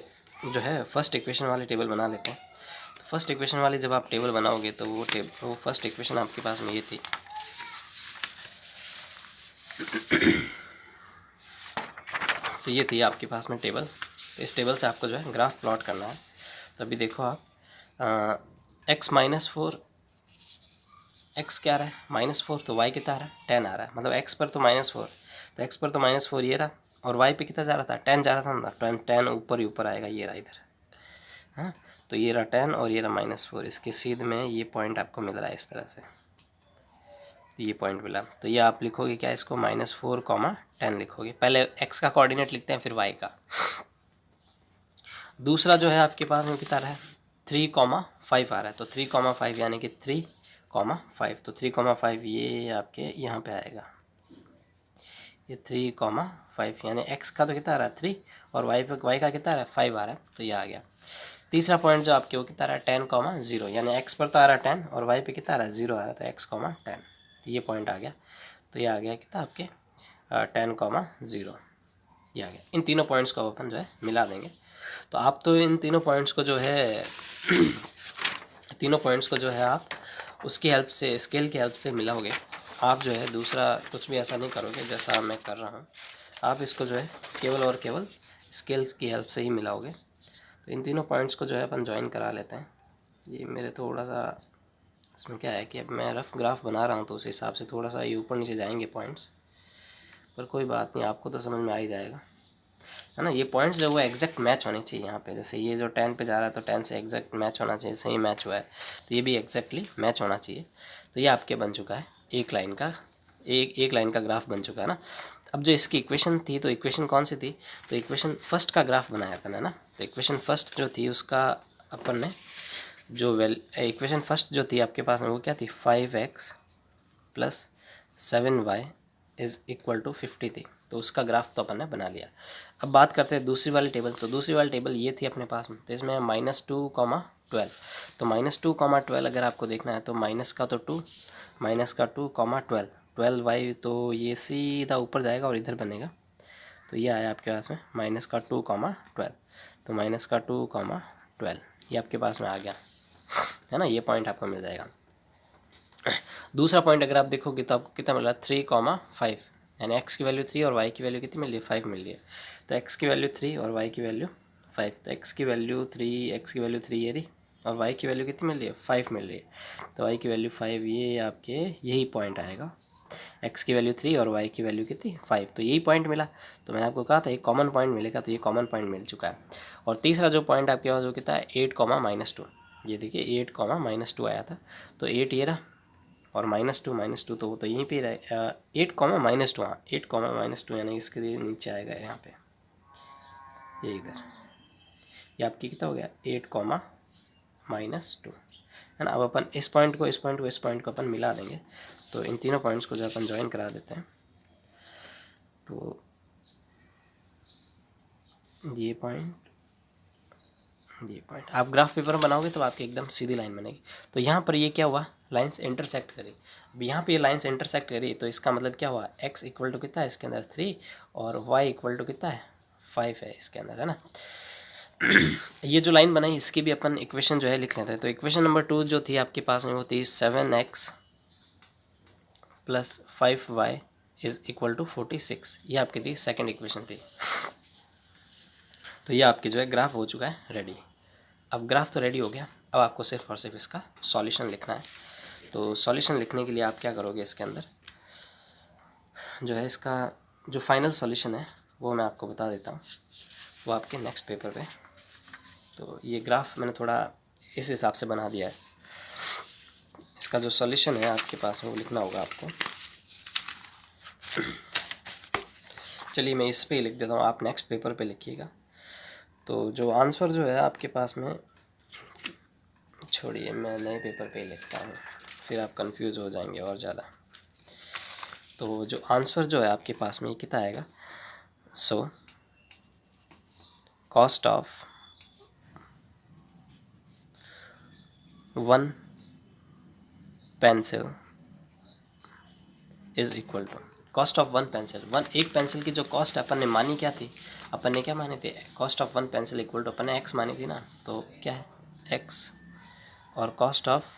जो है फर्स्ट इक्वेशन वाली टेबल बना लेते हैं। तो फर्स्ट इक्वेशन वाली जब आप टेबल बनाओगे तो वो फर्स्ट इक्वेशन आपके पास में ये थी। तो ये थी आपके पास में टेबल। तो इस टेबल से आपको जो है ग्राफ प्लॉट करना है। तो अभी देखो आप x-4, x क्या आ रहा है, -4, तो y कितना आ रहा है, 10 आ रहा है। मतलब x पर तो -4, तो x पर तो -4 ये रहा, और y पे कितना जा रहा था, 10 जा रहा था अंदर। 10 ऊपर ही ऊपर आएगा, ये रहा इधर, हाँ। तो ये रहा 10 और ये रहा -4, इसके सीध में ये पॉइंट आपको मिल रहा है इस तरह से, ये पॉइंट मिला। तो ये आप लिखोगे क्या, इसको -4, 10 लिखोगे। पहले x का कोऑर्डिनेट लिखते हैं, फिर y का। दूसरा जो है आपके पास में कितना रहा है, 3, 5 आ रहा है। तो 3, 5 यानी कि 3, 5। तो 3, 5 ये आपके यहाँ पे आएगा, ये 3, 5 यानी x का तो कितना आ रहा है 3, और y का कितना आ रहा है 5 आ रहा है। तो ये आ गया। तीसरा पॉइंट जो आपके वो कितना आ रहा है 10, 0, यानी x पर तो आ रहा है 10 और y पे कितना आ रहा है 0 आ रहा है। तो x, 10, तो ये पॉइंट आ गया। तो ये आ गया कितना आपके 10, 0, ये आ गया। इन तीनों पॉइंट्स को अपन जो है मिला देंगे। तो आप तो इन तीनों पॉइंट्स को जो है तीनों पॉइंट्स को जो है आप उसकी हेल्प से, स्केल की हेल्प से मिलाओगे। आप जो है दूसरा कुछ भी ऐसा नहीं करोगे जैसा मैं कर रहा हूँ। आप इसको जो है केवल और केवल स्केल की हेल्प से ही मिलाओगे। तो इन तीनों पॉइंट्स को जो है अपन ज्वाइन करा लेते हैं। ये मेरे थोड़ा सा इसमें क्या है कि अब मैं रफ ग्राफ बना रहा हूँ, तो उस हिसाब से थोड़ा सा ये ऊपर नीचे जाएंगे पॉइंट्स, पर कोई बात नहीं, आपको तो समझ में आ ही जाएगा, है ना। ये पॉइंट्स जो वो एग्जैक्ट मैच होने चाहिए यहाँ पे। जैसे ये जो 10 पे जा रहा है तो 10 से एग्जैक्ट मैच होना चाहिए, सही मैच हुआ है, तो ये भी एग्जैक्टली मैच होना चाहिए। तो ये आपके बन चुका है एक लाइन का ग्राफ बन चुका है ना। अब जो इसकी इक्वेशन थी, तो इक्वेशन कौन सी थी, तो इक्वेशन फर्स्ट का ग्राफ बनाया अपन, है ना। तो इक्वेशन फर्स्ट जो थी उसका अपन ने जो इक्वेशन फर्स्ट जो थी आपके पास में वो क्या थी, 5x + 7y = 50 थी। तो उसका ग्राफ तो अपन ने बना लिया। अब बात करते हैं दूसरी वाली टेबल। तो दूसरी वाली टेबल ये थी अपने पास में। तो इसमें -2, 12। तो -2, 12 अगर आपको देखना है तो माइनस का तो 2, -2, 12, 12y, तो ये सीधा ऊपर जाएगा और इधर बनेगा। तो ये आया आपके पास में -2, 12। तो -2, 12 ये आपके पास में आ गया, है ना। ये पॉइंट आपको मिल जाएगा। दूसरा पॉइंट अगर आप देखोगे तो आपको कितना मिला, 3, 5, यानी x की वैल्यू 3 और y की वैल्यू कितनी मिल रही है, 5 मिल रही है। तो x की वैल्यू 3 और y की वैल्यू 5। तो x की वैल्यू 3 ये रही, और y की वैल्यू कितनी मिल रही है, 5 मिल रही है। तो y की वैल्यू 5, ये आपके यही पॉइंट आएगा। x की वैल्यू 3 और y की वैल्यू कितनी 5, तो यही पॉइंट मिला। तो मैंने आपको कहा था एक कॉमन पॉइंट मिलेगा, तो ये कॉमन पॉइंट मिल चुका है। और तीसरा जो पॉइंट आपके पास वो कितना है, 8, -2। ये देखिए 8, -2 आया था। तो 8 ये रहा, और -2 तो वो तो यहीं पे रहे। 8, -2, हाँ 8, -2 यानी इसके नीचे आएगा यहाँ पे, ये इधर, ये आपकी कितना हो गया 8, -2, है ना। अब अपन इस पॉइंट को इस पॉइंट को अपन मिला देंगे। तो इन तीनों पॉइंट्स को जो अपन ज्वाइन करा देते हैं, तो ये पॉइंट आप ग्राफ पेपर में बनाओगे तो आपकी एकदम सीधी लाइन बनेगी। तो यहाँ पर ये क्या हुआ, लाइंस इंटरसेक्ट करी। अब यहाँ पे ये लाइंस इंटरसेक्ट करी, तो इसका मतलब क्या हुआ, x = कितना है इसके अंदर 3, और y = कितना है 5 है इसके अंदर, है ना। ये जो लाइन बनाई इसकी भी अपन इक्वेशन जो है लिख लेते हैं। तो इक्वेशन नंबर 2 जो थी आपके पास में वो थी 7x + 5y = 46। ये आपकी थी सेकेंड इक्वेशन थी। तो ये आपके जो है ग्राफ हो चुका है रेडी। अब ग्राफ तो रेडी हो गया, अब आपको सिर्फ और सिर्फ इसका सॉल्यूशन लिखना है। तो सॉल्यूशन लिखने के लिए आप क्या करोगे, इसके अंदर जो है इसका जो फाइनल सॉल्यूशन है वो मैं आपको बता देता हूँ, वो आपके नेक्स्ट पेपर पे। तो ये ग्राफ मैंने थोड़ा इस हिसाब से बना दिया है। इसका जो सॉल्यूशन है आपके पास में वो लिखना होगा आपको। चलिए मैं इस पे ही लिख देता हूँ, आप नेक्स्ट पेपर पे लिखिएगा। तो जो आंसर जो है आपके पास में, छोड़िए मैं नए पेपर पे ही लिखता हूँ, फिर आप कंफ्यूज हो जाएंगे और ज़्यादा। तो जो आंसर जो है आपके पास में कितना आएगा, so cost of 1 pencil is equal to cost of 1 pencil. एक पेंसिल की जो कॉस्ट अपन ने मानी क्या थी, अपन ने क्या माने थे, cost of 1 pencil equal to अपन ने एक्स मानी थी ना, तो क्या है एक्स, और कॉस्ट ऑफ,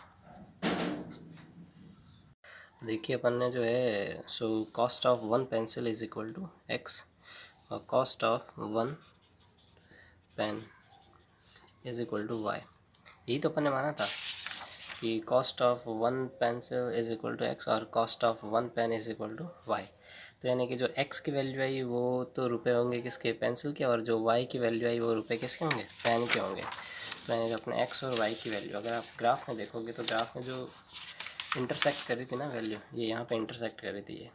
देखिए अपन ने जो है, so cost of 1 pencil is equal to X, और cost of 1 pen is equal to Y. यही तो अपन ने माना था कि cost of 1 pencil is equal to X और cost of 1 pen is equal to Y. तो यानी कि जो एक्स की वैल्यू आई वो तो रुपए होंगे किसके, पेंसिल के, और जो वाई की वैल्यू आई वो रुपए किसके होंगे, पेन के होंगे। तो यानी कि अपने एक्स और वाई की वैल्यू, अगर आप ग्राफ में देखोगे तो ग्राफ में जो इंटरसेक्ट कर रही थी ना वैल्यू, ये यहाँ पे इंटरसेक्ट कर रही थी, ये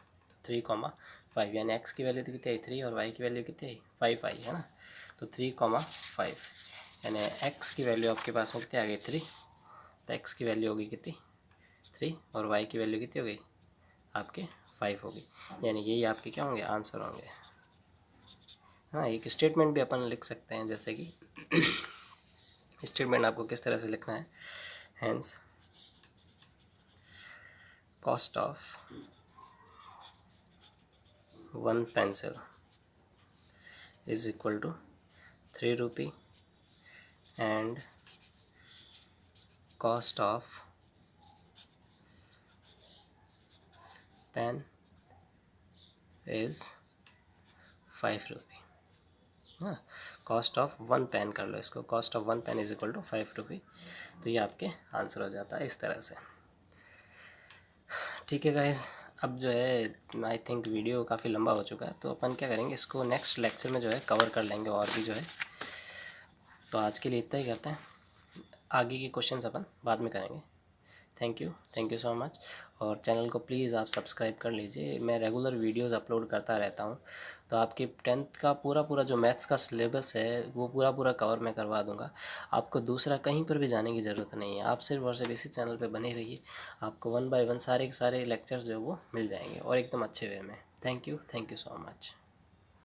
3,5, यानी एक्स की वैल्यू तो कितनी आई 3 और वाई की वैल्यू कितनी आई 5 आई है ना। तो 3,5 यानी एक्स की वैल्यू आपके पास में कितनी आ गई 3, तो एक्स की वैल्यू होगी कितनी 3 और वाई की वैल्यू कितनी हो गई आपके 5 होगी। यानी यही आपके क्या होंगे, आंसर होंगे। हाँ, एक स्टेटमेंट भी अपन लिख सकते हैं, जैसे कि स्टेटमेंट आपको किस तरह से लिखना है, hence cost of 1 pencil is equal to 3 rupee and cost of pen is 5 rupee। हाँ, कॉस्ट ऑफ 1 पेन कर लो इसको, cost of 1 pen is equal to 5 rupee. तो ये आपके आंसर हो जाता है इस तरह से। ठीक है गाइस, अब जो है आई थिंक वीडियो काफ़ी लंबा हो चुका है, तो अपन क्या करेंगे, इसको नेक्स्ट लेक्चर में जो है कवर कर लेंगे और भी जो है। तो आज के लिए इतना ही करते हैं, आगे के क्वेश्चंस अपन बाद में करेंगे। Thank you so much. और चैनल को प्लीज़ आप सब्सक्राइब कर लीजिए, मैं रेगुलर वीडियोस अपलोड करता रहता हूँ। तो आपकी 10th का पूरा जो मैथ्स का सिलेबस है वो पूरा कवर मैं करवा दूँगा। आपको दूसरा कहीं पर भी जाने की ज़रूरत नहीं है, आप सिर्फ और सिर्फ इसी चैनल पे बने रहिए, आपको 1 बाय 1 सारे के सारे लेक्चर्स जो है वो मिल जाएंगे और एकदम अच्छे वे में। Thank you so much.